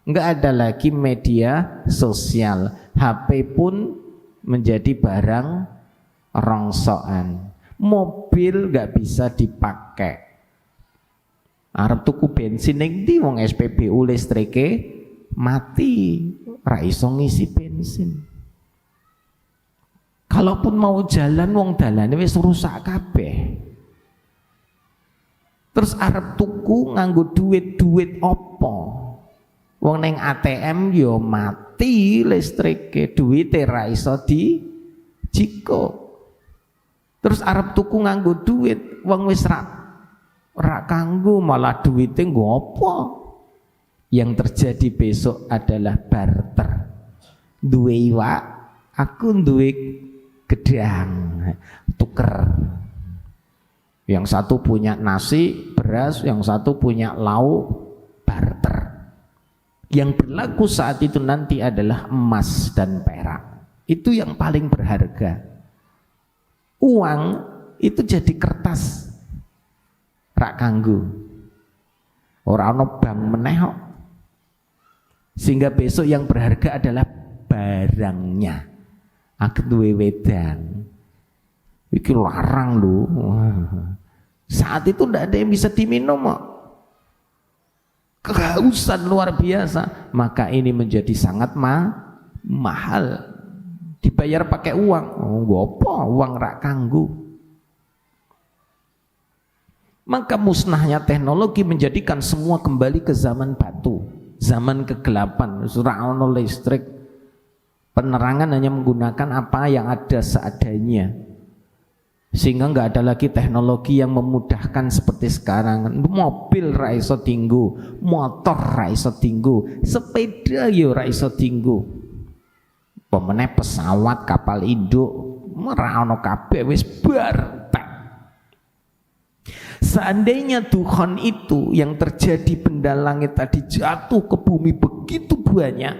nggak ada lagi media sosial, HP pun menjadi barang rongsokan, mobil nggak bisa dipakai. Arep tuku bensin ning ndi wong SPBU listrike mati, ra iso ngisi bensin. Kalaupun mau jalan wong dalane wis rusak kabeh. Terus arep tuku nganggo duit opo? Wong neng ATM yo mati listrike, duwite ra iso dijiko. Terus arep tuku nganggo duit, wong wis ra kanggo, malah duwite nggo apa? Yang terjadi besok adalah barter. Duwe iwak, aku duwe gedang, tuker. Yang satu punya nasi, beras, yang satu punya lauk, barter. Yang berlaku saat itu nanti adalah emas dan perak. Itu yang paling berharga. Uang itu jadi kertas, rak kanggo. Ora ana bank meneh kok. Sehingga besok yang berharga adalah barangnya. Aku duwe wedang, iki larang lho. Saat itu tidak ada yang bisa diminum kok. Kehausan luar biasa. Maka ini menjadi sangat mahal. Dibayar pakai uang. Oh, apa? Uang rak kanggo. Maka musnahnya teknologi menjadikan semua kembali ke zaman batu, zaman kegelapan, ora ono listrik. Penerangan hanya menggunakan apa yang ada seadanya, sehingga nggak ada lagi teknologi yang memudahkan seperti sekarang. Mobil ra iso tinggu, motor ra iso tinggu, sepeda yo ra iso tinggu, pemeneh pesawat, kapal induk, ora ono kabeh, wis bar. Seandainya Tuhan itu yang terjadi, benda langit tadi jatuh ke bumi begitu banyak,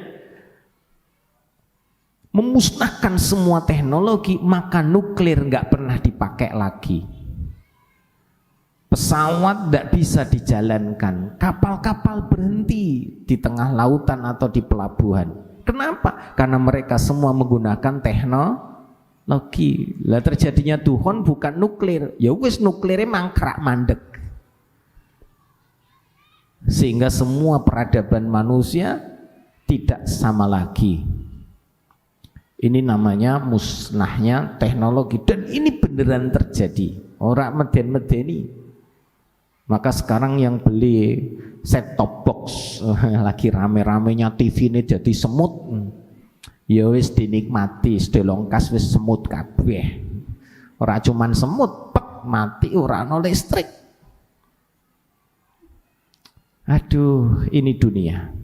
memusnahkan semua teknologi, maka nuklir nggak pernah dipakai lagi. Pesawat tidak bisa dijalankan, kapal-kapal berhenti di tengah lautan atau di pelabuhan. Kenapa? Karena mereka semua menggunakan teknologi. Lah terjadinya Tuhan bukan nuklir, ya wis nuklirnya mangkrak mandek. Sehingga semua peradaban manusia tidak sama lagi. Ini namanya musnahnya teknologi, dan ini beneran terjadi, orang meden-medeni. Maka sekarang yang beli set top box lagi rame-ramenya, TV ini jadi semut, ya wis dinikmati, sedelongkas wis semut kabeh. Ora cuman semut, pek mati, ora ono listrik. Aduh, ini dunia.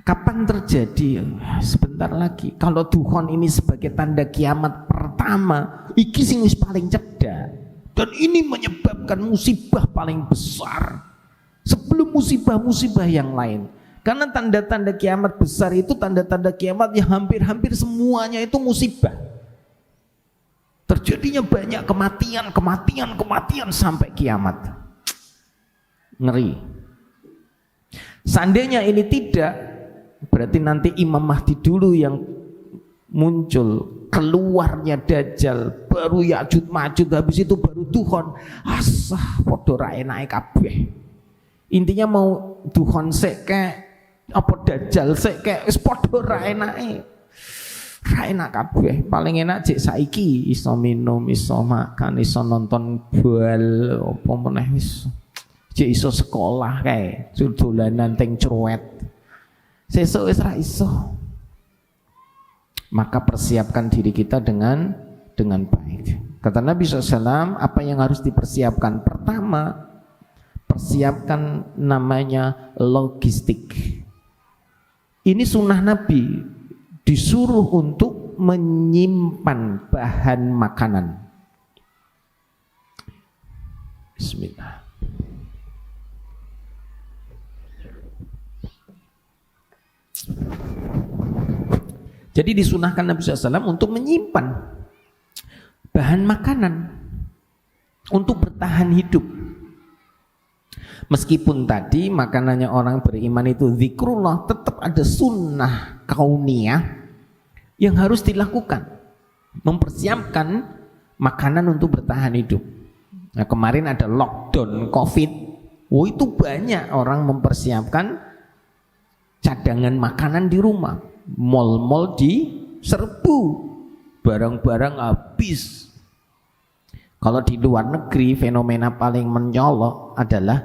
Kapan terjadi? Sebentar lagi. Kalau Tuhan ini sebagai tanda kiamat pertama, iki sing wis paling cedak, dan ini menyebabkan musibah paling besar sebelum musibah-musibah yang lain. Karena tanda-tanda kiamat besar itu tanda-tanda kiamat yang hampir-hampir semuanya itu musibah. Terjadinya banyak kematian sampai kiamat. Ngeri. Seandainya ini tidak, berarti nanti Imam Mahdi dulu yang muncul keluarnya Dajjal, baru Ya'juj Ma'juj, habis itu baru dukhon. Asah padha ra enake kabeh. Intinya mau dukhon sik kek apa Dajjal sik kek wis padha ra enake. Ra enak kabeh. Paling enak jek saiki iso minum, iso makan, iso nonton bal apa meneh wis. Jek iso sekolah kae, dolanan teng cruwet. Sesuk wis ra iso. Maka persiapkan diri kita dengan baik. Kata Nabi SAW, apa yang harus dipersiapkan? Pertama, persiapkan namanya logistik. Ini sunnah Nabi, disuruh untuk menyimpan bahan makanan. Bismillah. Jadi disunahkan Nabi SAW untuk menyimpan bahan makanan untuk bertahan hidup. Meskipun tadi makanannya orang beriman itu zikrullah, tetap ada sunnah kauniyah yang harus dilakukan. Mempersiapkan makanan untuk bertahan hidup. Nah, kemarin ada lockdown COVID. Oh, itu banyak orang mempersiapkan cadangan makanan di rumah. Mall-mall diserbu, barang-barang habis. Kalau di luar negeri fenomena paling mencolok adalah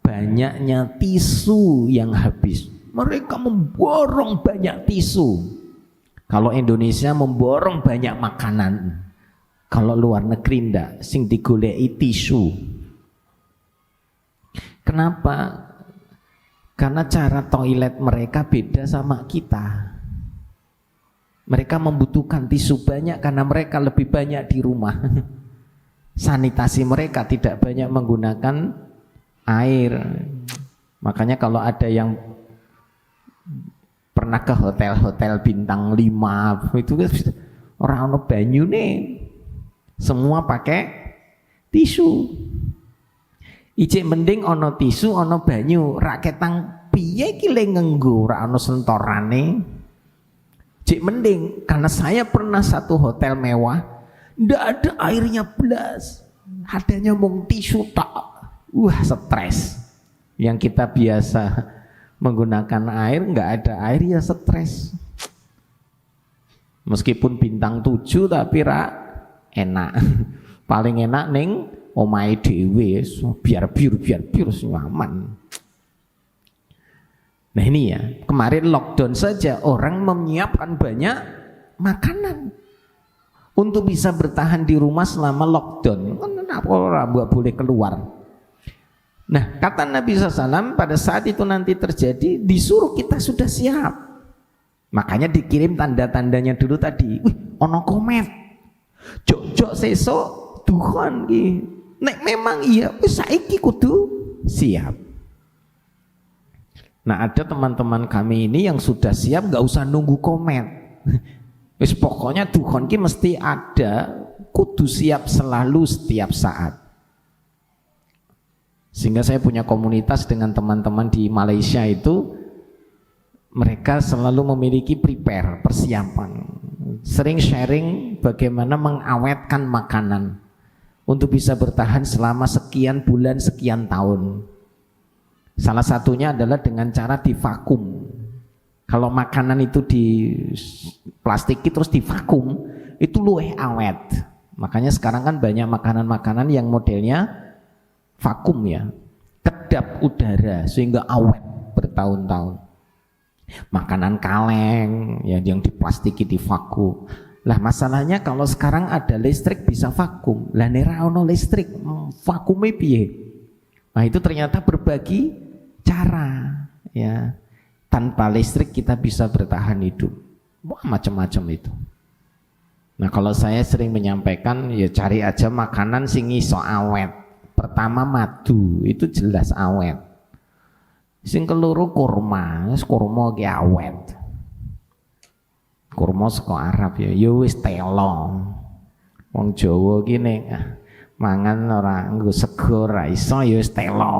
banyaknya tisu yang habis. Mereka memborong banyak tisu. Kalau Indonesia memborong banyak makanan. Kalau luar negeri ndak, sing digoleki tisu. Kenapa? Karena cara toilet mereka beda sama kita. Mereka membutuhkan tisu banyak karena mereka lebih banyak di rumah. Sanitasi mereka tidak banyak menggunakan air. Makanya kalau ada yang pernah ke hotel-hotel bintang 5 itu orang ono banyu nih, semua pakai tisu. Ijek mending ono tisu ono banyu, raketang piye ki le ngenggo ora ono sentorane. Cik mending, karena saya pernah satu hotel mewah, ndak ada airnya belas, adanya mung tisu tak. Stres. Yang kita biasa menggunakan air, nggak ada air ya stres. Meskipun bintang 7 tapi enak. Paling enak ning omahe dhewe, biar biru nyaman. Nah ini ya, kemarin lockdown saja orang menyiapkan banyak makanan untuk bisa bertahan di rumah selama lockdown. Kenapa orang nggak boleh keluar? Nah kata Nabi SAW, pada saat itu nanti terjadi, disuruh kita sudah siap. Makanya dikirim tanda-tandanya dulu tadi. Ono komet, jok sesok dukhon ki. Nek memang iya, saiki kudu siap. Nah ada teman-teman kami ini yang sudah siap, nggak usah nunggu komet. Wis pokoknya dukhon ki mesti ada, kudu siap selalu setiap saat. Sehingga saya punya komunitas dengan teman-teman di Malaysia itu, mereka selalu memiliki prepare, persiapan. Sering sharing bagaimana mengawetkan makanan untuk bisa bertahan selama sekian bulan, sekian tahun. Salah satunya adalah dengan cara divakum. Kalau makanan itu di plastiki terus divakum, itu luwih awet. Makanya sekarang kan banyak makanan-makanan yang modelnya vakum ya, kedap udara sehingga awet bertahun-tahun. Makanan kaleng ya, yang diplastiki divakum. Lah masalahnya kalau sekarang ada listrik bisa vakum. Lah nera ono listrik, vakumnya piye? Nah itu ternyata berbagi cara ya. Tanpa listrik kita bisa bertahan hidup. Wah macam-macam itu. Nah kalau saya sering menyampaikan ya cari aja makanan sing iso awet. Pertama madu, itu jelas awet. Sing keloro kurma ki awet. Kurma saka Arab ya, ya wis telo. Wong Jawa ki nek mangan ora nggo sego ora iso ya wis telo.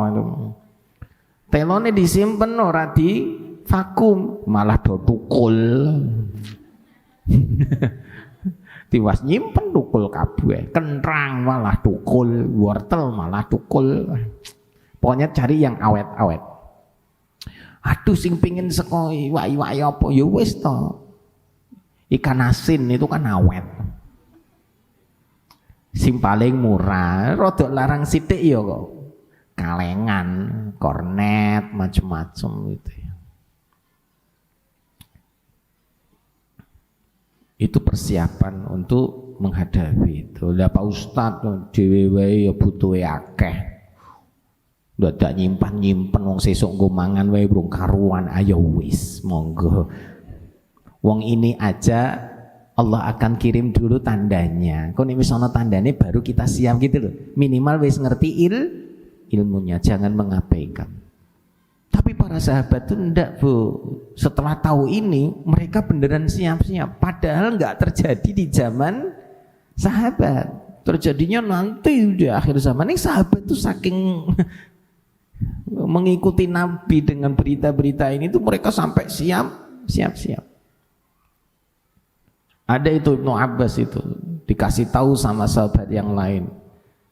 Telone disimpen ora di vakum, malah do tukul. Tiwas nyimpen tukul kabeh, kentrang malah tukul, wortel malah tukul. Pokoknya cari yang awet-awet. Aduh sing pingin seko iwak-iwak apa ya wis to. Ikan asin itu kan awet. Sing paling murah, rada larang sithik ya kok. Kalengan, kornet, macam-macam gitu ya. Itu persiapan untuk menghadapi itu. Lah Pak Ustadz dhewe wae ya butuhe akeh. Dadak nyimpan wong sesuk nggo mangan wae burung karuan. Ayo wis monggo. Wong ini aja Allah akan kirim dulu tandanya. Kok nek wis ana tandane baru kita siap gitu loh. Minimal wis ngerti ilmunya, jangan mengabaikan. Tapi para sahabat itu enggak Bu, setelah tahu ini mereka beneran siap-siap. Padahal enggak terjadi di zaman sahabat, terjadinya nanti udah akhir zaman. Ini sahabat itu saking mengikuti Nabi dengan berita-berita ini tuh mereka sampai siap-siap. Ada itu Ibnu Abbas itu dikasih tahu sama sahabat yang lain.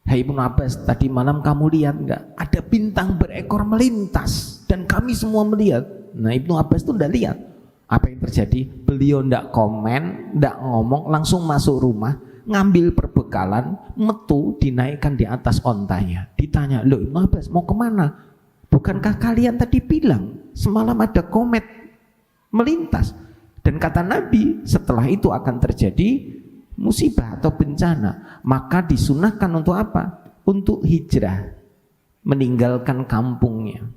Hai Ibnu Abbas, tadi malam kamu lihat enggak? Ada bintang berekor melintas dan kami semua melihat. Nah Ibnu Abbas itu enggak lihat. Apa yang terjadi? Beliau enggak komen, enggak ngomong, langsung masuk rumah, ngambil perbekalan, metu dinaikkan di atas ontanya. Ditanya, loh Ibnu Abbas mau kemana? Bukankah kalian tadi bilang semalam ada komet melintas? Dan kata Nabi setelah itu akan terjadi musibah atau bencana, maka disunahkan untuk apa? Untuk hijrah, meninggalkan kampungnya.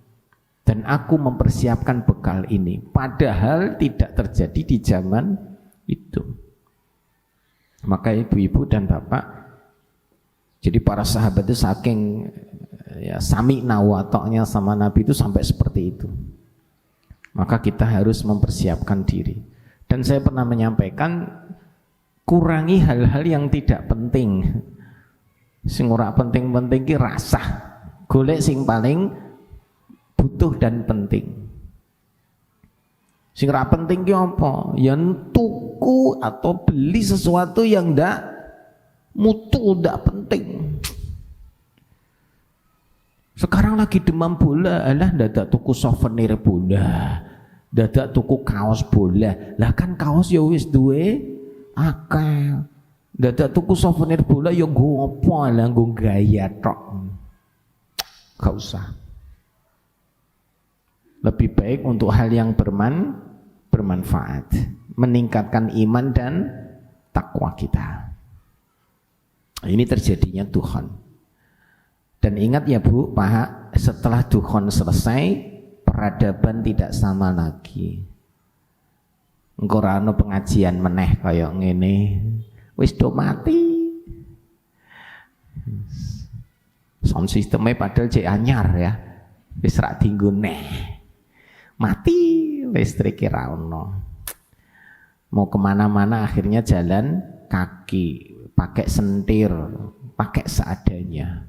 Dan aku mempersiapkan bekal ini, padahal tidak terjadi di zaman itu. Maka ibu-ibu dan bapak, jadi para sahabat itu saking ya sami'na wa ta'na sama Nabi itu sampai seperti itu. Maka kita harus mempersiapkan diri. Dan saya pernah menyampaikan, kurangi hal-hal yang tidak penting. Sing ora penting-penting ki rasah. Golek sing paling butuh dan penting. Sing ora penting ki apa? Yang tuku atau beli sesuatu yang ndak mutu, ndak penting. Sekarang lagi demam bola, alah dadak tuku souvenir bola. Dadak tuku kaos bola. Lah kan kaos ya wis duwe akeh. Dadak tuku souvenir bola ya nggo apa lah, nggo gaya tok. Gak usah. Lebih baik untuk hal yang bermanfaat, meningkatkan iman dan takwa kita. Ini terjadinya dukhon. Dan ingat ya Bu, Pak, setelah dukhon selesai, peradaban tidak sama lagi. Engko ora ana pengajian meneh kaya ngene. Wis do mati. Sound sistemnya padahal cek anyar ya. Wis rak dienggo neh. Mati listrik ra ono. Mau kemana-mana akhirnya jalan kaki, pakai sentir, pakai seadanya.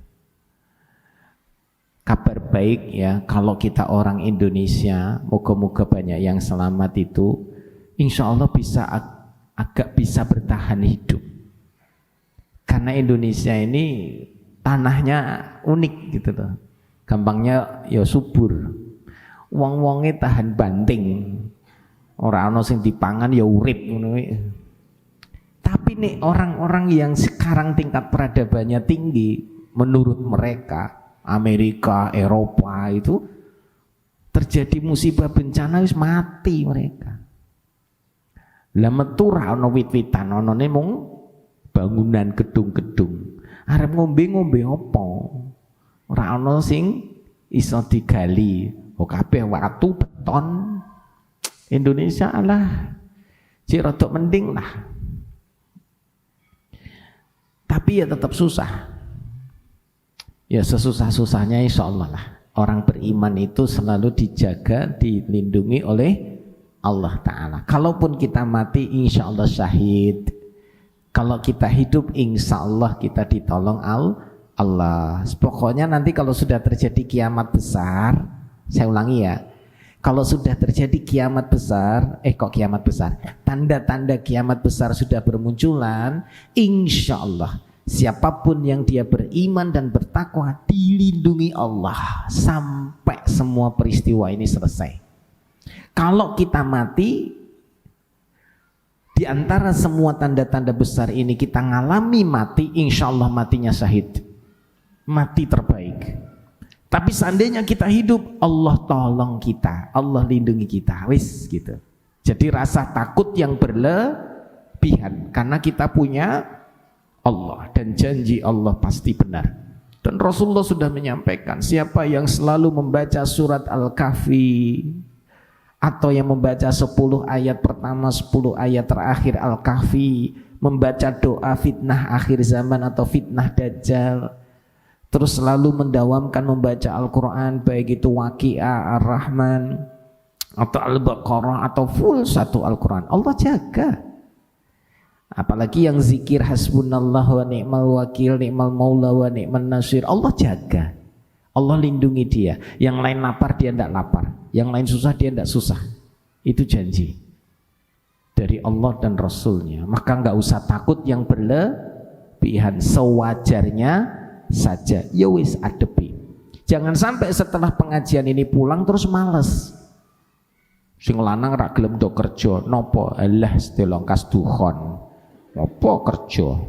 Kabar baik ya, kalau kita orang Indonesia, moga-moga banyak yang selamat itu, insya Allah bisa agak bisa bertahan hidup. Karena Indonesia ini tanahnya unik gitu loh, gampangnya ya subur, wong-wongnya tahan banting, orang ono sing dipangan ya urip ngono. Tapi nih orang-orang yang sekarang tingkat peradabannya tinggi, menurut mereka Amerika, Eropa itu terjadi musibah bencana wis mati mereka. Lah metu ra ono wit-witan, onone mung bangunan gedung-gedung. Arep ngombe-ngombe apa? Ora ono sing iso digali. Oh kabeh watu beton. Indonesia lah cek rada mending lah. Tapi ya tetap susah. Ya sesusah-susahnya insya Allah lah. Orang beriman itu selalu dijaga, dilindungi oleh Allah Ta'ala. Kalaupun kita mati insya Allah syahid. Kalau kita hidup insya Allah kita ditolong Allah. Pokoknya nanti kalau sudah terjadi kiamat besar, saya ulangi ya, Kalau sudah terjadi kiamat besar, kiamat besar, tanda-tanda kiamat besar sudah bermunculan, insya Allah siapapun yang dia beriman dan bertakwa dilindungi Allah sampai semua peristiwa ini selesai. Kalau kita mati, di antara semua tanda-tanda besar ini kita ngalami mati, insya Allah matinya syahid, mati terbaik. Tapi seandainya kita hidup, Allah tolong kita, Allah lindungi kita, wis gitu. Jadi rasa takut yang berlebihan karena kita punya Allah dan janji Allah pasti benar. Dan Rasulullah sudah menyampaikan, siapa yang selalu membaca surat Al-Kahfi atau yang membaca 10 ayat pertama, 10 ayat terakhir Al-Kahfi, membaca doa fitnah akhir zaman atau fitnah Dajjal, terus selalu mendawamkan membaca Al-Quran, baik itu Waqiah, Ar-Rahman atau Al-Baqarah atau full satu Al-Quran, Allah jaga. Apalagi yang zikir hasbunallah wa ni'mal wakil, ni'mal maula wa ni'man nasir, Allah jaga, Allah lindungi dia. Yang lain lapar dia tidak lapar, yang lain susah dia tidak susah. Itu janji dari Allah dan Rasulnya. Maka nggak usah takut yang berlebihan, sewajarnya saja, ya wis adepi. Jangan sampai setelah pengajian ini pulang terus males. Sing lanang ra gelem do kerja, nopo? Alah sedelok kas dukhon. Nopo kerja?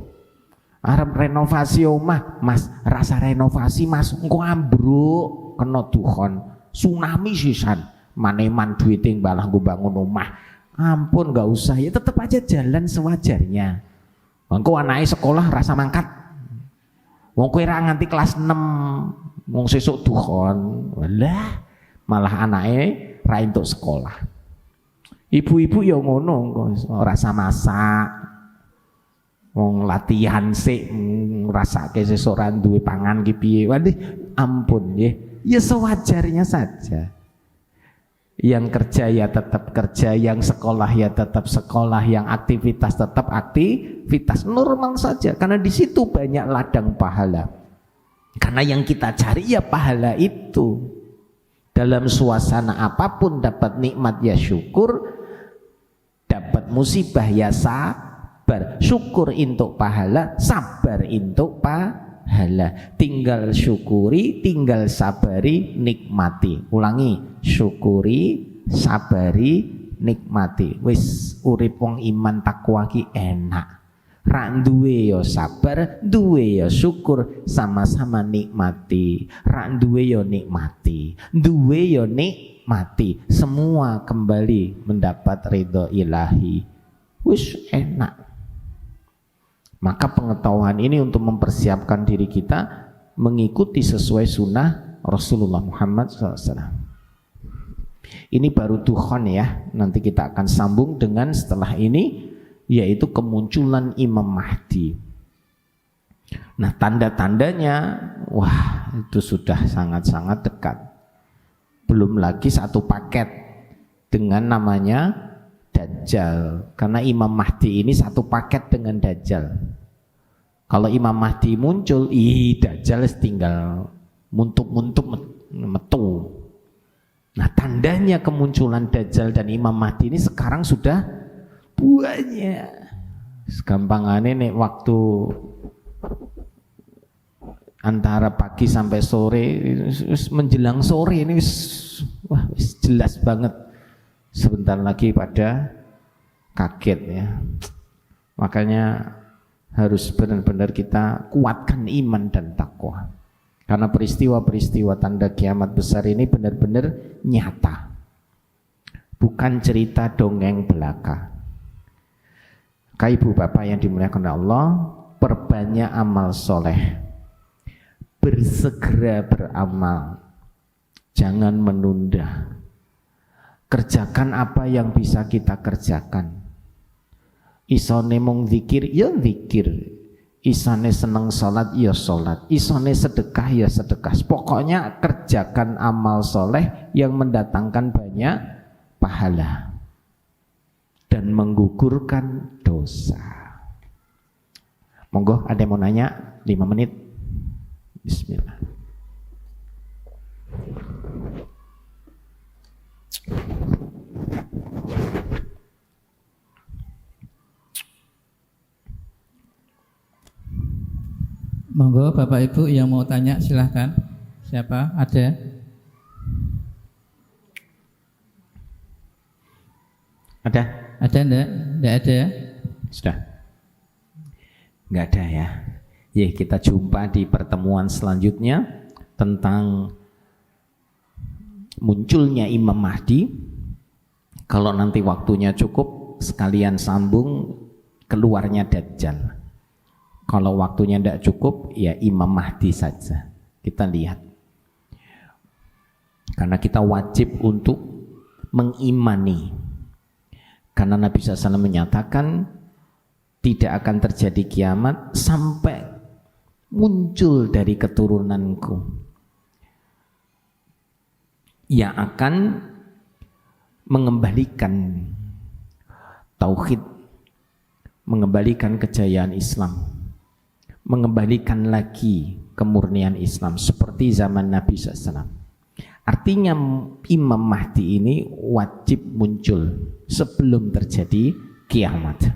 Arep renovasi omah, Mas, rasa renovasi Mas, engko ambruk kena dukhon. Tsunami sisan, maneman duit yang balah gue bangun rumah. Ampun, gak usah, ya tetap aja jalan sewajarnya. Engko anaknya sekolah rasa mangkat. Wong kowe ra nganti kelas 6, wong sesuk dukhon. Walah, malah anake ra entuk sekolah. Ibu-ibu ya ngono, rasa masak. Wong latihan sik ngrasake sesuk ra duwe pangan ki piye. Waduh, ampun nggih. Ya sewajarnya saja. Yang kerja ya tetap kerja, yang sekolah ya tetap sekolah, yang aktivitas tetap aktivitas, normal saja. Karena di situ banyak ladang pahala. Karena yang kita cari ya pahala itu. Dalam suasana apapun dapat nikmat ya syukur, dapat musibah ya sabar. Syukur untuk pahala, sabar untuk pahala. Tinggal syukuri, tinggal sabari, nikmati. Ulangi, syukuri, sabari, nikmati. Wis urip wong iman takwa ki enak. Ra duwe yo sabar, duwe yo syukur, sama-sama nikmati. Ra duwe yo nikmati, duwe yo nikmati. Semua kembali mendapat ridho ilahi. Wis enak. Maka pengetahuan ini untuk mempersiapkan diri kita mengikuti sesuai sunnah Rasulullah Muhammad SAW. Ini baru dukhon ya. Nanti kita akan sambung dengan setelah ini, yaitu kemunculan Imam Mahdi. Nah, tanda-tandanya, wah itu sudah sangat-sangat dekat. Belum lagi satu paket dengan namanya Dajjal, karena Imam Mahdi ini satu paket dengan Dajjal. Kalau Imam Mahdi muncul, Dajjal tinggal muntuk-muntuk metu. Nah, tandanya kemunculan Dajjal dan Imam Mahdi ini sekarang sudah banyak. Segampangannya nih, waktu antara pagi sampai sore, menjelang sore ini wah jelas banget. Sebentar lagi pada kaget ya. Makanya harus benar-benar kita kuatkan iman dan takwa. Karena peristiwa-peristiwa tanda kiamat besar ini benar-benar nyata. Bukan cerita dongeng belaka. Ibu bapak yang dimuliakan Allah, perbanyak amal soleh. Bersegera beramal. Jangan menunda. Kerjakan apa yang bisa kita kerjakan. Isone mung zikir, ya zikir. Isone seneng sholat, ya sholat. Isone sedekah, ya sedekah. Pokoknya kerjakan amal soleh yang mendatangkan banyak pahala dan menggugurkan dosa. Monggo, ada yang mau nanya? 5 menit. Bismillah. Monggo Bapak Ibu yang mau tanya silahkan. Siapa? Ada? Ada? Ada enggak? Enggak ada ya? Sudah? Enggak ada ya. Ya, kita jumpa di pertemuan selanjutnya tentang munculnya Imam Mahdi. Kalau nanti waktunya cukup, sekalian sambung keluarnya Dajjal. Kalau waktunya tidak cukup, ya Imam Mahdi saja. Kita lihat. Karena kita wajib untuk mengimani. Karena Nabi SAW menyatakan tidak akan terjadi kiamat sampai muncul dari keturunanku yang akan mengembalikan tauhid, mengembalikan kejayaan Islam, mengembalikan lagi kemurnian Islam seperti zaman Nabi SAW. Artinya Imam Mahdi ini wajib muncul sebelum terjadi kiamat.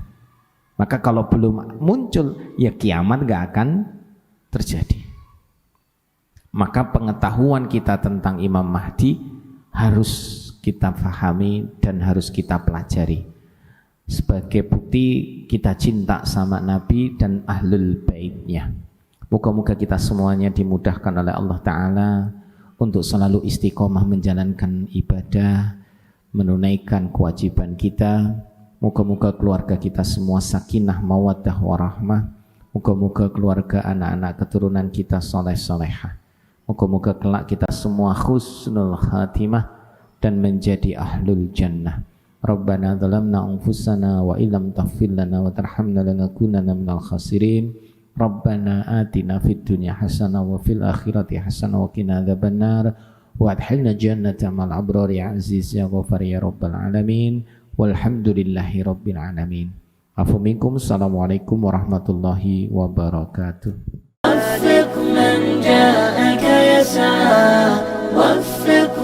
Maka kalau belum muncul, ya kiamat gak akan terjadi. Maka pengetahuan kita tentang Imam Mahdi harus kita pahami dan harus kita pelajari. Sebagai bukti kita cinta sama Nabi dan Ahlul Baitnya. Moga-moga kita semuanya dimudahkan oleh Allah Ta'ala untuk selalu istiqomah menjalankan ibadah, menunaikan kewajiban kita. Moga-moga keluarga kita semua sakinah, mawaddah, warahmah. Moga-moga keluarga anak-anak keturunan kita soleh-solehah. Moga-moga kelak kita semua husnul khatimah dan menjadi ahlul jannah. Rabbana zalamna anfusana wa illam taghfir lana wa tarhamna lanakunanna minal khasirin. Rabbana atina fid dunya hasanah wa fil akhirati hasanah wa qina adzabannar wa adkhilna jannata ma'al abrar ya aziz ya ghafar ya rabbal alamin. Walhamdulillahi rabbil alamin. Afu minkum. Assalamualaikum warahmatullahi wabarakatuh. وفق من جاءك يسعى وفق